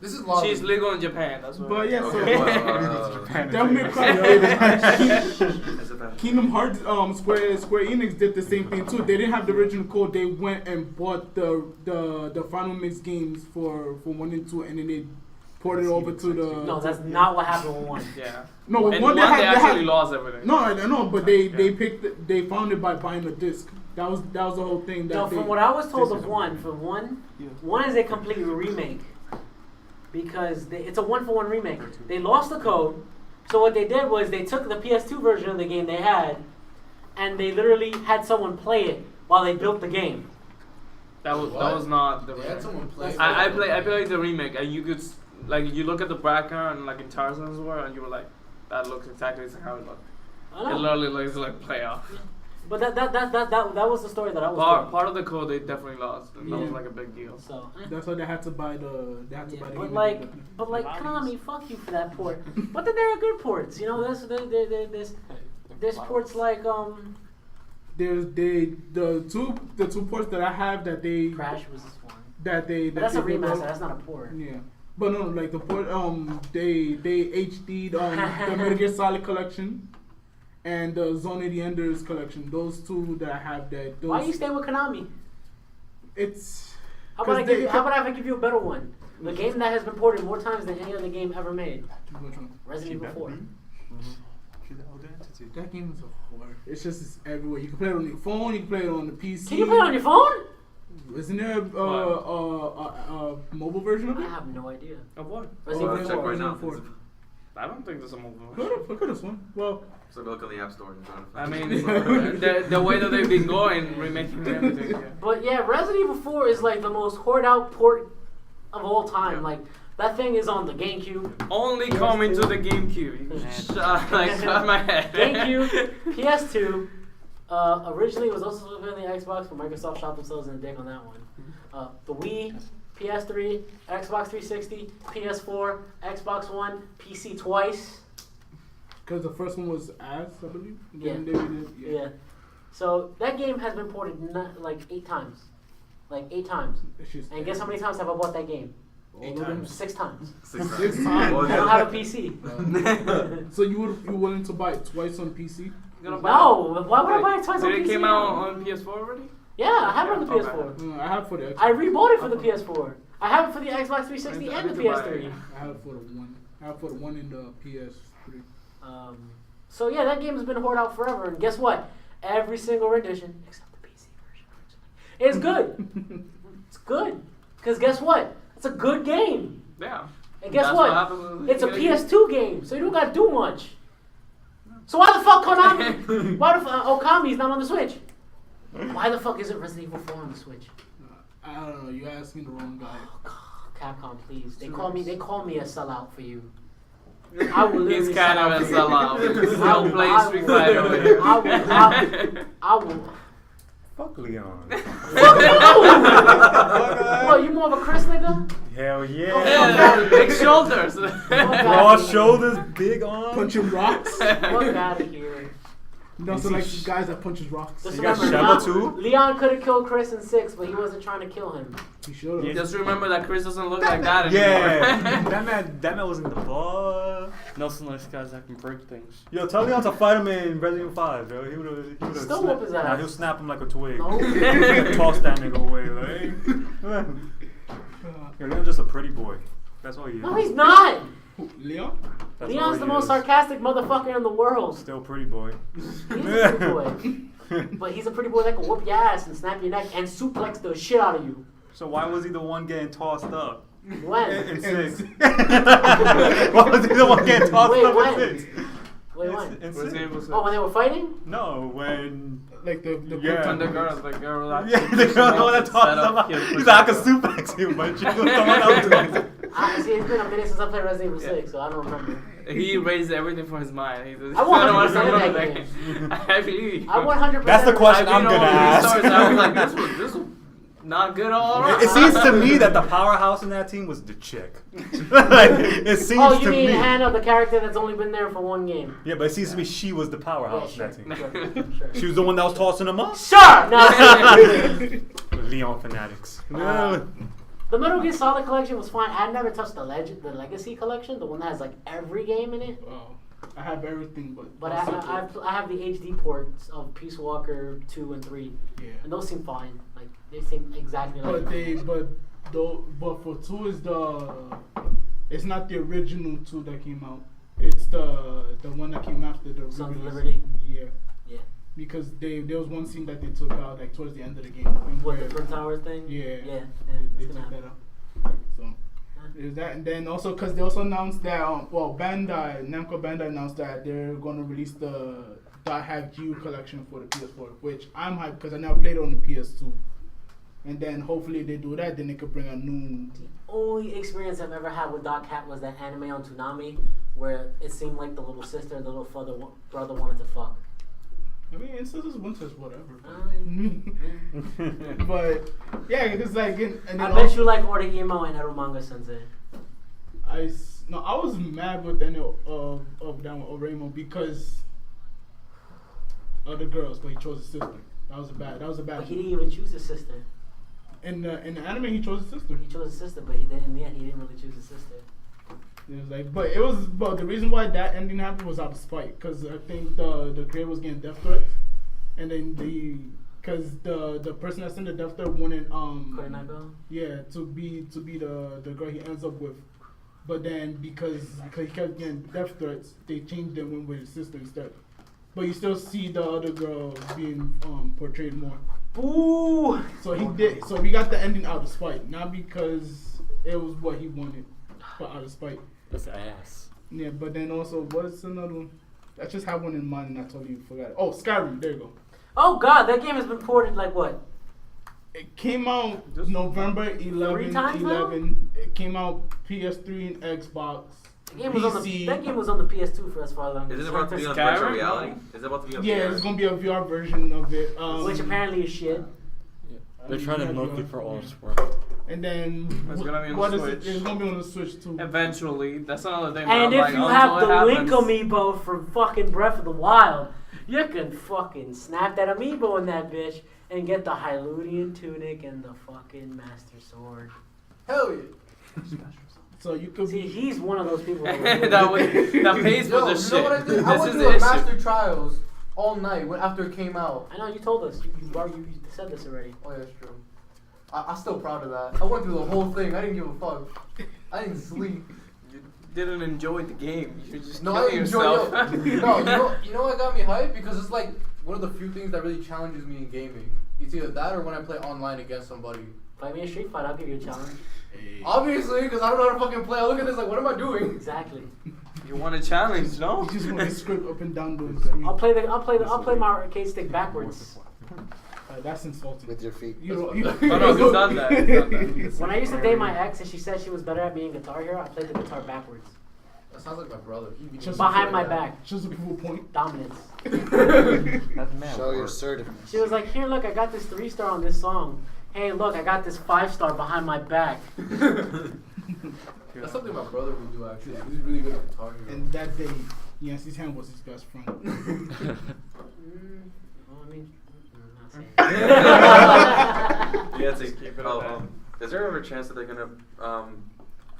This is long. She's legal in Japan. That's what. But yeah, so Okay, Devil May Cry. That's a bad- Kingdom Hearts, Square Enix did the same thing too. They didn't have the original code. They went and bought the final mix games for 1 and 2, and then they ported it over to the. No, that's not what happened with 1. Yeah. No, And one they they actually had. lost everything. No, I know, but they found it by buying a disc. That was the whole thing. No, from what I was told of 1, for 1 is a complete remake. Because it's a 1-for-1 remake. They lost the code, so what they did was they took the PS2 version of the game they had, and they literally had someone play it while they built the game. That was What? not the They had remake. someone play. I played the remake, and you could you look at the background and like in Tarzan's world, and you were like, that looks exactly like how it looked. I It know. literally looks like playoff. But that was the story that I was told. Part of the code they definitely lost, and that was Yeah. like a big deal. So, That's why they had to buy the. They had to buy the. game. but like, Konami, fuck you for that port. But then there are good ports, you know. There's ports like There's the two ports that I have that they Crash was this one. that they. But that's a they remaster. developed. That's not a port. Yeah, but no, like the port. They HD'd the Metal Gear Solid collection, and the Zone of the Enders collection. Those two that I have. Why you stay with Konami? It's. How about 'cause how about if I give you a better one? The game that has been ported more times than any other game ever made. Which one? Resident Evil 4. That game is a horror. It's just everywhere. You can play it on your phone. You can play it on the PC. Can you play it on your phone? Isn't there a mobile version of I it? have no idea. Of what? Resident check Evil 4. right now. Resident Evil I don't think there's a mobile. Look at this one. Well, So look on the App Store and try to I find mean, the way that they've been going, remaking everything. Yeah. But yeah, Resident Evil 4 is like the most hoard out port of all time. Yeah. Like that thing is on the GameCube, Only coming to the GameCube. You shut my head. GameCube, PS2. Originally, it was also supposed to be on the Xbox, but Microsoft shot themselves in the dick on that one. The Wii, PS3, Xbox 360, PS4, Xbox One, PC twice. because the first one was ass, I believe. Yeah. Then they did- Yeah. So that game has been ported like 8 times. Like 8 times. It's just And guess how many times have I bought that game? all of them. 6 times. 6 Six times. times. Well, I don't have a PC. So you willing to buy it twice on PC? You're gonna buy No, why would I buy it twice on Did PC? it came now? out on PS4 already? Yeah, I have it on the Okay. PS4. I have for the Xbox. I rebought it for the PS4. I have it for the Xbox 360 I and need the to buy PS3. it. I have for the one. I have for the one in the PS3. So yeah, that game has been hoarded out forever. And guess what? Every single rendition, except the PC version, is good. It's good. Because guess what? It's a good game. Yeah. And guess That's what? happens with It's a the PS2 game, so you don't gotta do much. So why the fuck Konami? Why the fuck Okami's not on the Switch? Why the fuck isn't Resident Evil 4 on the Switch? I don't know. You're asking the wrong guy. Capcom, please. They call me a sellout for you. I will literally He's kind sell of out a for you. sellout. He's I still will- playing I Street will- Fighter over here. I will. Fuck Leon. Fuck you! What, you more of a Chris nigga? Hell yeah. Yeah, big shoulders. Broad shoulders, big arms. Punching rocks. Fuck out of here. You also like these guys that punches rocks. Just You got remember, Sheva Leon, too? Leon could have killed Chris in 6, but he wasn't trying to kill him. He should have. Just remember that Chris doesn't look like that anymore. Yeah. that man was in the bar. Nelson likes guys that can break things. Yo, tell Leon to fight him in Resident Evil 5, yo. He would've Still snap- whoop his ass. Nah, he'll snap him like a twig. No. Toss that nigga away, like. Yo, Leon's just a pretty boy. That's all he is. No, he's not. Who, Leon? That's Leon's all the he most is. sarcastic motherfucker in the world. Still pretty boy. He's a pretty boy. But he's a pretty boy that can whoop your ass and snap your neck and suplex the shit out of you. So why was he the one getting tossed up? When? In 6. Why was he the one getting tossed Wait, up when? in 6? Wait, when? In Resident 6. Evil 6. Oh, when they were fighting? No, when... Like the Yeah. And the girl that Yeah, the girl that tossed him up. He's like, I can suplex you, but you someone else doing it. See, it's been a minute since I played Resident Evil 6, so I don't remember. He erased everything from his mind. He I want 100% don't of that remember game. I believe. I 100%. That's the question I'm gonna ask. I was like, this was not good all around. It seems to me that the powerhouse in that team was the chick. Like, it seems Oh, you to mean me. Hannah, the character that's only been there for one game? Yeah, but it seems to me she was the Yeah, powerhouse sure, in that team. sure. She was the one that was tossing him up. Sure! No. Leon fanatics. The Metal Gear Solid collection was fine. I never touched the Legacy collection, the one that has like every game in it. Oh, I have everything but. But I have the HD ports of Peace Walker 2 and 3, Yeah. and those seem fine. Like they seem exactly like. But for 2 is it's not the original 2 that came out. It's the one that came after the Sons of release. Liberty? Yeah. Yeah. Because there was one scene that they took out like towards the end of the game. What, the Twin Towers thing? Yeah. Yeah. They That's took gonna that happen. out. So there's that, and then also because they also announced that Namco Bandai announced that they're going to release the Dot Hack GU collection for the PS4, which I'm hyped because I never played it on the PS2. And then hopefully they do that, then they could bring a new. The only experience I've ever had with Doc Cat was that anime on Toonami, where it seemed like the little sister and the little brother wanted to fuck. I mean, it's just Winter's whatever. I But yeah, it's like and then bet also, you like Origimo and Erumanga Sensei. I was mad with Daniel of that one, Raymond, because of the girls, but he chose his sister. That was a bad. But he didn't even choose his sister. In the anime, he chose his sister. He chose his sister, but in the end, he didn't really choose his sister. It was like, but the reason why that ending happened was out of spite, because I think the creator was getting death threats, and then because the person that sent the death threat wanted Kurenaigo? yeah to be the girl he ends up with, but then because he kept getting death threats, they changed and went with his sister instead. But you still see the other girl being portrayed more. Boo! So he did. So we got the ending out of spite, not because it was what he wanted, but out of spite. That's ass. Yeah, but then also, what's another one? I just have one in mind and I totally forgot it. Oh, Skyrim. There you go. Oh god, that game has been ported like what? It came out November 11. times now? It came out PS3 and Xbox. That game was on PC. that game was on the PS2 for as far as I'm Is it about to be on Skyrim? virtual reality? Is it about to be on Yeah, VR? it's gonna be a VR version of it. which apparently is shit. They're trying to yeah, milk yeah. it for all it's worth. And then It's gonna be on what the is it? Switch. It's gonna be on the Switch too. Eventually, that's another thing. And I'm if like, you until have it the Link happens- amiibo from fucking Breath of the Wild, you can fucking snap that amiibo in that bitch and get the Hyludian tunic and the fucking Master Sword. Hell yeah. So you could See, be. he's one of those people that that pays for Yo, this you know shit. what I did? This I went is through the a issue. Master Trials all night after it came out. I know you told us. You said this already. Oh yeah, that's true. I'm still proud of that. I went through the whole thing. I didn't give a fuck. I didn't sleep. You didn't enjoy the game. You just No, killing I enjoy yourself. it. No, you know what got me hyped? Because it's like one of the few things that really challenges me in gaming. It's either that or when I play online against somebody. Fight me a street fight, I'll give you a challenge. Obviously, because I don't know how to fucking play. I look at this like, what am I doing? Exactly. You want a challenge, no? You just want to script up and down the screen. I'll play my arcade stick backwards. That's insulting. With your feet. You don't. You, Oh no, he's done that. He's done that. When I used to date my ex and she said she was better at being Guitar Hero, I played the guitar backwards. That sounds like my brother. He'd be Just Behind like my that. back. Just a proof of point. Dominance. That's mad. Show your work. assertiveness. She was like, here, look, I got this 3-star on this song. Hey, look, I got this 5-star behind my back. That's something my brother would do actually. He's really good at guitar hero. And that day, Yantzy's hand was his best friend. Well, I mean, I'm not saying. Yeah, it's like, Keep it up, man. is there ever a chance that they're gonna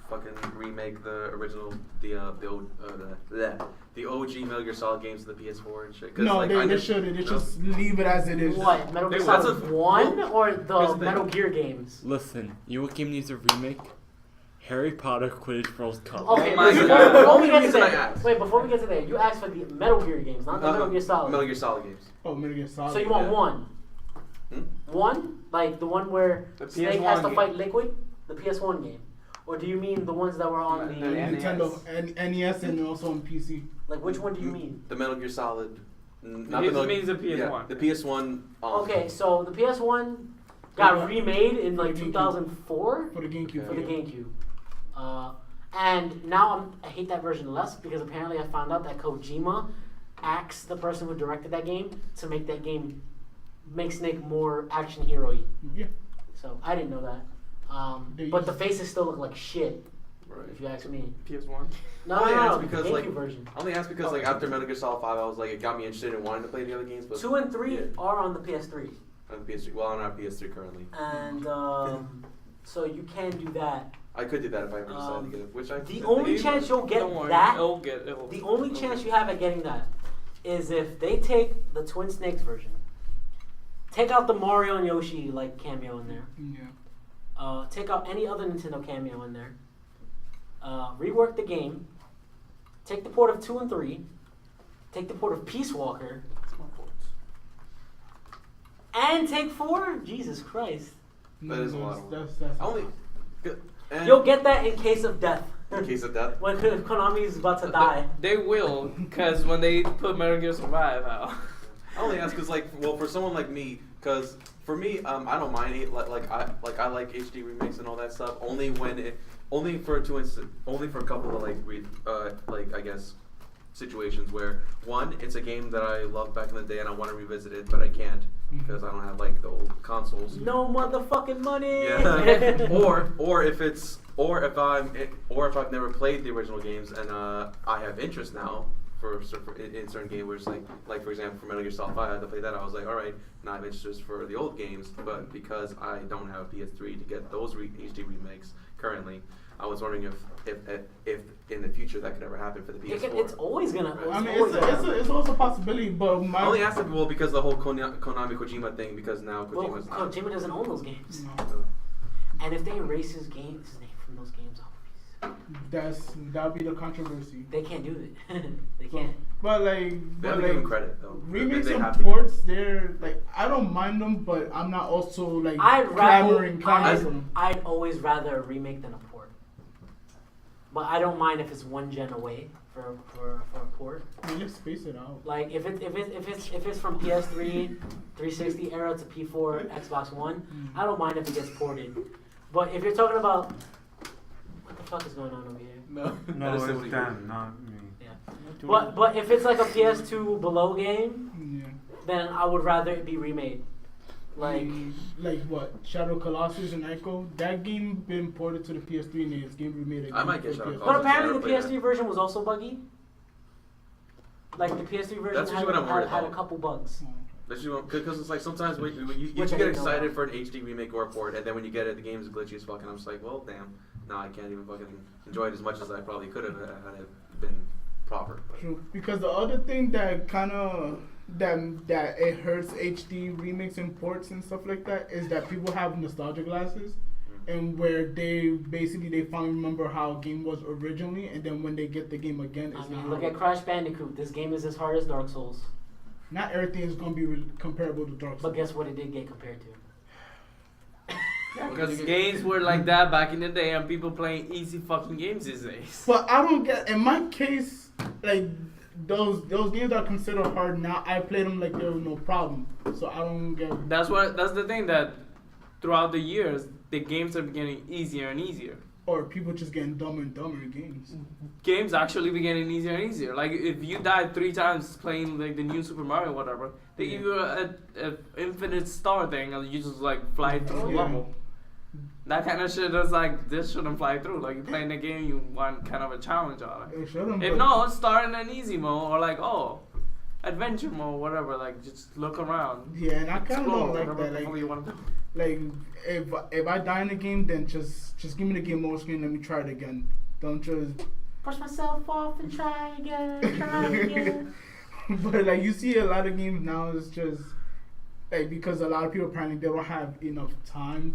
fucking remake the original the OG Metal Gear Solid games to the PS4 and shit? 'Cause, No, like, they know- shouldn't. They no? just leave it as it is. What, Metal Gear That's Solid a- 1 or here's the the Metal thing. Gear games? Listen, you know what game needs a remake? Harry Potter Quidditch World Cup. Okay, Oh my before, God. before we get to Reason I that, asked. wait, before we get to that, you asked for the Metal Gear games, not the Metal Gear Solid. Metal Gear Solid games. Oh, Metal Gear Solid. So you want Yeah. one? Hmm? One? Like the one where The Snake PS1 has to game. fight Liquid? The PS1 game? Or do you mean the ones that were on The the... Nintendo and NES and also on PC. Like which one do you mean? The Metal Gear Solid. Not He the Metal, means the PS1. Yeah, the PS1. Okay, so the PS1 got Yeah. remade in like For the GameCube. 2004 For the GameCube. for the yeah. GameCube. And now I hate that version less because apparently I found out that Kojima asked the person who directed that game to make that game make Snake more action hero-y. Yeah. So I didn't know that. They But the used- faces still look like shit, Right. if you ask me. PS1. No, Oh, yeah, no, it's no, because, the GameCube like, version. I only asked because like after Metal Gear Solid 5, I was like it got me interested in wanting to play the other games, but 2 and 3 yeah. are on the PS3. on the PS3. Well, I'm not PS3 currently. And so you can do that. I could do that if I ever decided to get it. Which I The only chance you'll get Don't worry, that, it'll the only chance you have at getting that is if they take the Twin Snakes version, take out the Mario and Yoshi like cameo in there, Yeah. take out any other Nintendo cameo in there, rework the game, take the port of 2 and 3, take the port of Peace Walker, and take 4? Jesus Christ. That is a lot of That's I only. And You'll get that in case of death. in case of death. When Konami is about to die. They will, because when they put Metal Gear Survive out. I only ask because well for someone like me, because for me I don't mind it like I like HD remakes and all that stuff only when it only for a couple of like I guess situations where one it's a game that I loved back in the day and I want to revisit it but I can't because I don't have like the old consoles. No motherfucking money. Yeah. or if I've never played the original games and I have interest now in certain games where it's like for example for Metal Gear Solid 5 I had to play that I was like alright now I have interest for the old games but because I don't have a PS3 to get those HD remakes currently I was wondering if in the future that could ever happen for the PS4. It's always gonna. Right. I mean, always gonna happen. it's also a possibility, but I only asked it because the whole Konami Kojima thing because now Well, Kojima's not. Kojima doesn't own those games. No. So, And if they erase his name from those games, I'll be That'll be the controversy. They can't do it. They can't. But They have to give them credit though. Remakes They and have to ports, they're like I don't mind them, but I'm not also like clamoring for them. I'd always rather a remake than a port. But I don't mind if it's one gen away for a port. I mean, let's space it out. Like if it's from PS3, 360 era to P4, Xbox One, I don't mind if it gets ported. But if you're talking about what the fuck is going on over here? No, That is it's simply them, not me. Yeah. But if it's like a PS2 below game, Yeah. then I would rather it be remade. Like what? Shadow Colossus and Echo? That game been ported to the PS3 and it's game remade again. I might get for Shadow PS4. But Colossus. apparently the Never played PS3 version was also buggy. Like the PS3 version That's usually what I'm worried had a about. couple bugs. Because it's like sometimes when you Which I get didn't know excited about. for an HD remake or a port, and then when you get it, the game's glitchy as fuck, and I'm just like, well, damn, no, I can't even fucking enjoy it as much as I probably could have had it been proper. True. Because the other thing that kind of that it hurts HD remakes and ports and stuff like that is that people have nostalgia glasses, and where they finally remember how a game was originally, and then when they get the game again, it's I mean, not. look at Crash Bandicoot. This game is as hard as Dark Souls. Not everything is gonna be comparable to Dark Souls. But guess what it did get compared to? Because games were like that back in the day, and people playing easy fucking games these days. But I don't get. In my case, like those games that are considered hard now, I played them like there was no problem. So I don't get. That's the thing that throughout the years, the games are getting easier and easier. Or people just getting dumber and dumber in games. Games actually be getting easier and easier. Like if you died 3 times playing like the new Super Mario or whatever, they give you a infinite star thing and you just like fly through the Yeah. level. That kind of shit is like, this shouldn't fly through. Like you playing the game, you want kind of a challenge on it. It shouldn't, If but- no, start in an easy mode or like adventure mode, whatever. Like just look around. Yeah, and I kind of Explore, don't like whatever that. the hell Like, you want to do. like if I die in the game, then just give me the game over screen. Let me try it again. Don't just. Brush myself off and try again. But like you see a lot of games now, it's just like because a lot of people apparently they don't have enough time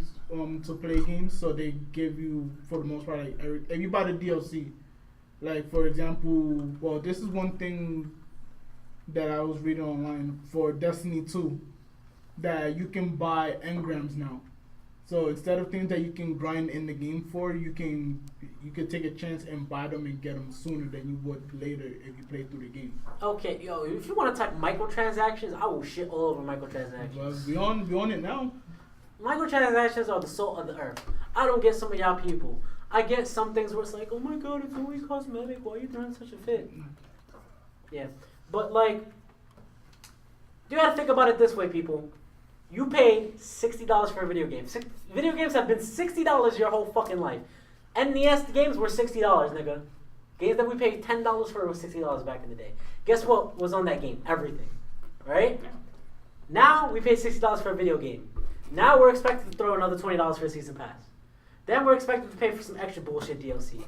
to play games, so they give you for the most part like if you buy the DLC, like for example, well this is one thing that I was reading online for Destiny 2, that you can buy engrams now. So instead of things that you can grind in the game for, you could take a chance and buy them and get them sooner than you would later if you play through the game. Okay, yo, if you want to type microtransactions, I will shit all over microtransactions. Well, we on it now. Microtransactions are the salt of the earth. I don't get some of y'all people. I get some things where it's like, oh my god, it's only cosmetic. Why are you throwing such a fit? Yeah, but like, you gotta think about it this way, people. You paid $60 for a video game. Video games have been $60 your whole fucking life. NES games were $60, nigga. Games that we paid $10 for was $60 back in the day. Guess what was on that game? Everything. Right? Now we pay $60 for a video game. Now we're expected to throw another $20 for a season pass. Then we're expected to pay for some extra bullshit DLC.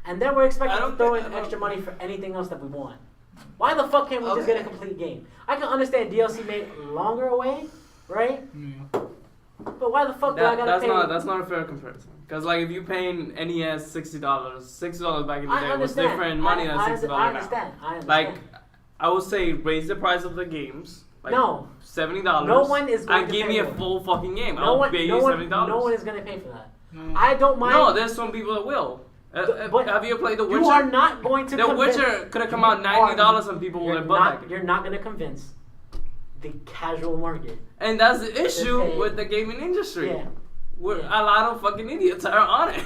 And then we're expected to throw in extra money for anything else that we want. Why the fuck can't we just get a complete game? I can understand DLC made longer away, right? Yeah. But why the fuck do I gotta pay? That's not a fair comparison. Because like if you paying NES $60 back in the day was different money than $60 now. I understand. Like I would say raise the price of the games. Like No. $70. No one is going and to give pay me a for it. full fucking game. No one, pay no you one, $70. no one is gonna pay for that. No. I don't mind. No, there's some people that will. But have you played The Witcher? You are not going to. The Witcher could have come out $90 and people would have bought that. You're not gonna convince the casual market. And that's the issue Okay. with the gaming industry. Yeah. Where Yeah. a lot of fucking idiots are on it.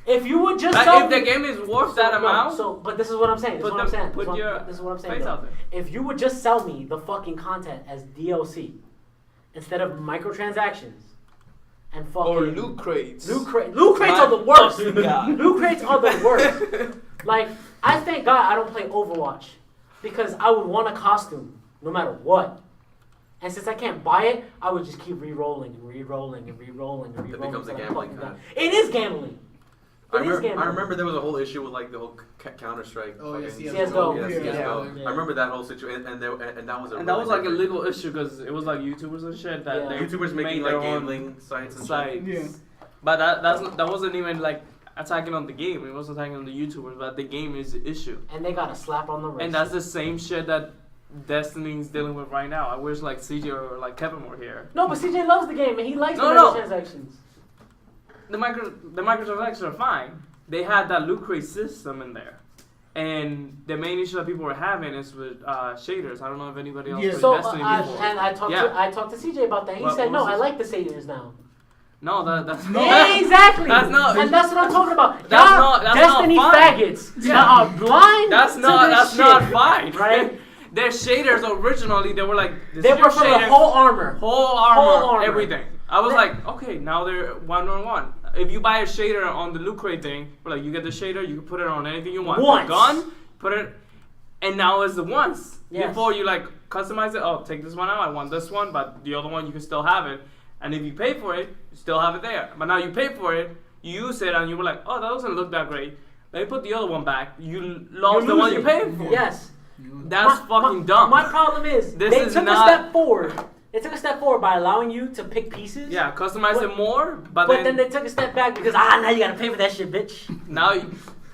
If you would just like sell if the game is worth that no, amount, but this is what I'm saying. This is what I'm saying. put your This is what I'm saying. face though. out there. If you would just sell me the fucking content as DLC instead of microtransactions and fucking or loot crates. Loot crates are the worst. fucking God. Loot crates are the worst. Like, I thank God I don't play Overwatch because I would want a costume no matter what. And since I can't buy it, I would just keep re-rolling and re-rolling and re-rolling and re-rolling. It becomes a until I gambling fucking kind die. It is gambling. It is gambling. I remember there was a whole issue with like the whole Counter-Strike. Oh, yeah, fucking- CS:GO. Yeah, Yeah. CS:GO. Yeah. I remember that whole situation, and that was And that was like a legal issue because it was like YouTubers and shit that Yeah. they YouTubers made making their like own gambling sites and shit. sites. Yeah. But that wasn't even like attacking on the game. It was attacking on the YouTubers, but the game is the issue. And they got a slap on the wrist. And that's the same shit that Destiny's dealing with right now. I wish like CJ or like Kevin were here. No, but CJ loves the game and he likes the No. microtransactions. The microtransactions are fine. They had that loot crate system in there. And the main issue that people were having is with shaders. I don't know if anybody else played So Destiny before. I talked to CJ about that. He said, "No, I like the shaders now." No, that's Yeah, exactly. That's not. And that's what I'm talking about. That's Y'all not. That's Destiny not fine. faggots that are blind. That's to not. this That's shit, not fine, right? Their shaders originally they were like. They were for the whole armor. Whole armor, everything. I was like, okay, now they're 1-on-1. If you buy a shader on the loot crate thing, like you get the shader, you can put it on anything you want. Once. The gun, put it, and now it's the once. Yes. Before you like customize it, oh, take this one out, I want this one, but the other one you can still have it. And if you pay for it, you still have it there. But now you pay for it, you use it, and you were like, oh, that doesn't look that great. Let me put the other one back. You lost the one you paid for. Yes. That's fucking dumb. My problem is This they is took not- a step forward. They took a step forward by allowing you to pick pieces. Yeah, customize it more, But then they took a step back because now you gotta pay for that shit, bitch. Now,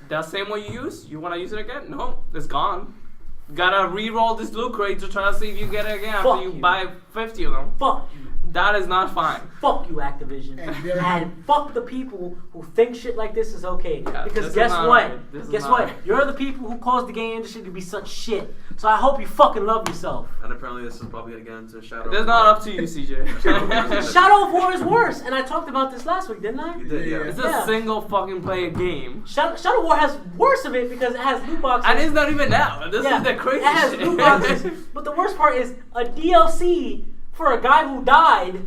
that same one you use, you want to use it again? No, it's gone. Gotta re-roll this loot crate to try to see if you get it again after you buy 50 of them. Fuck you. That is not fine. Fuck you, Activision. And fuck the people who think shit like this is okay. Yeah, because this guess is not what? right. This is Guess not what? right. You're the people who caused the game industry to be such shit. So I hope you fucking love yourself. And apparently this is probably gonna get into Shadow. That's not up to you, CJ. Shadow of War is worse, and I talked about this last week, didn't I? You did, yeah. It's a single fucking player game. Shadow of War has worse of it because it has loot boxes. And it's not even out. This is the crazy It has shit. loot boxes. But the worst part is a DLC for a guy who died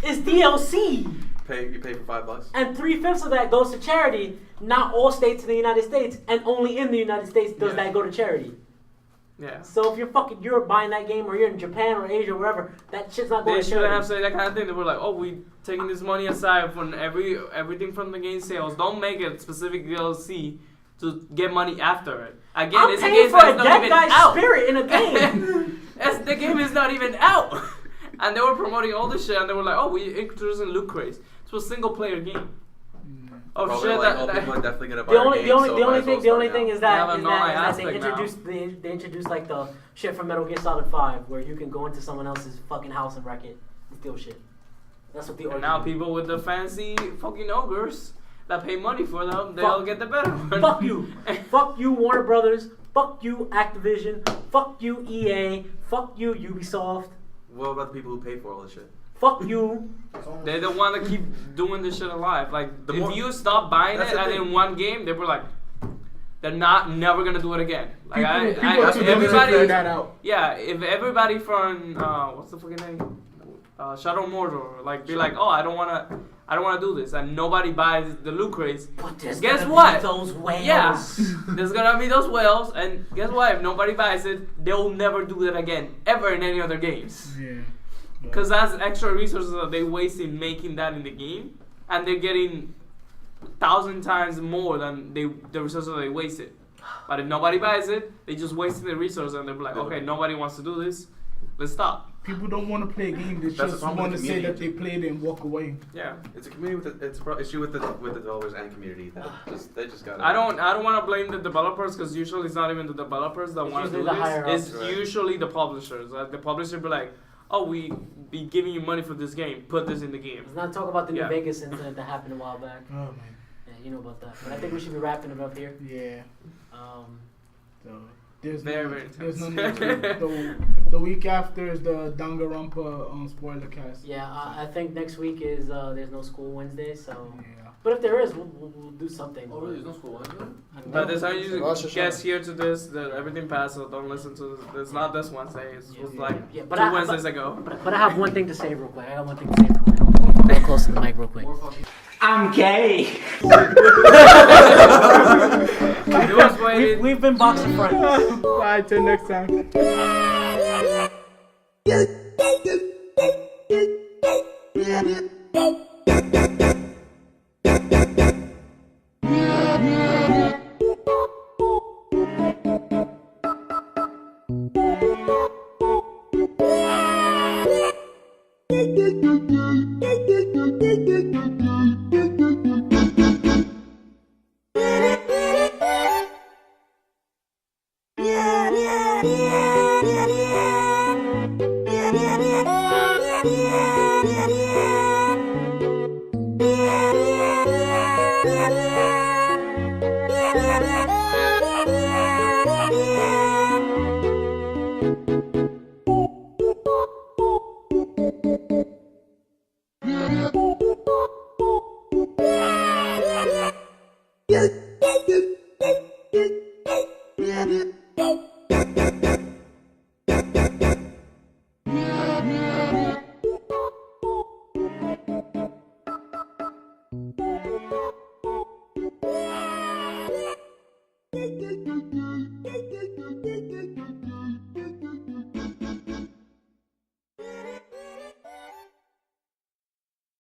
is DLC. You pay for $5. And 3/5 of that goes to charity. Not all states in the United States, and only in the United States does that go to charity. Yeah. So if you're fucking Europe buying that game, or you're in Japan or Asia or wherever, that shit's not going They to shouldn't charity. have said that kind of thing. They were like, oh, we taking this money aside from everything from the game sales. Don't make it specific DLC to get money after it. Again, I'm it's a paying game for that's a not dead even guy's out. spirit in a game. The game is not even out. And they were promoting all this shit, and they were like, oh, we introducing loot crates. It's a single player game. Oh Probably shit! like, That, people are definitely gonna buy The our only, game, the only, so the only might as well thing, the only start thing now. is that, They have an online they aspect now. introduced like the shit from Metal Gear Solid 5, where you can go into someone else's fucking house and wreck it and steal shit. That's what the and origin. now people with the fancy fucking ogres that pay money for them, they'll get the better one. Fuck you, fuck you, Warner Brothers. Fuck you, Activision. Fuck you, EA. Fuck you, Ubisoft. What about the people who pay for all this shit? Fuck you. They don't want to keep doing this shit alive. Like, The if more- you stop buying That's it the and thing. in one game, they were like, they're never gonna do it again. Like, People are too dumb to everybody, figure that out. yeah, if everybody from what's the fucking name, Shadow Mordor, like be like, oh, I don't wanna do this, and nobody buys the loot crates. But there's Guess gonna what? be those whales. Yeah, there's gonna be those whales, and guess what? If nobody buys it, they'll never do that again, ever in any other games. Yeah. Because that's extra resources that they waste in making that in the game, and they're getting 1,000 times more than the resources that they wasted. But if nobody buys it, they just wasted the resources, and they're like, okay, nobody wants to do this, let's stop. People don't want to play a game. They That's the just problem want with to the say that community. they played it and walk away. Yeah. It's a community with it's an issue with the developers and community. They just got. I don't want to blame the developers because usually it's not even the developers that It's want to usually do the higher this. It's ups. Right. usually the publishers. The publisher be like, "Oh, we be giving you money for this game. Put this in the game." Let's not talk about the New Yeah. Vegas incident that happened a while back. Oh man. Yeah, you know about that. But I think we should be wrapping it up here. Yeah. So there's Very, no, very there's no intense. need to. The week after is the Danganronpa spoiler cast. Yeah, I think next week is there's no school Wednesday, so. Yeah. But if there is, we'll do something. Oh, really? There's no school Wednesday? But there's how you Rosh guess here to this that everything passed, so don't listen to this. It's not this Wednesday. It was like Yeah, 2 Wednesdays ago. But I have one thing to say real quick. I got one thing to say real quick. Get close to the mic real quick. More fucking. I'm gay. It was waited. We've been boxing friends. Bye. Till next time. Yeah.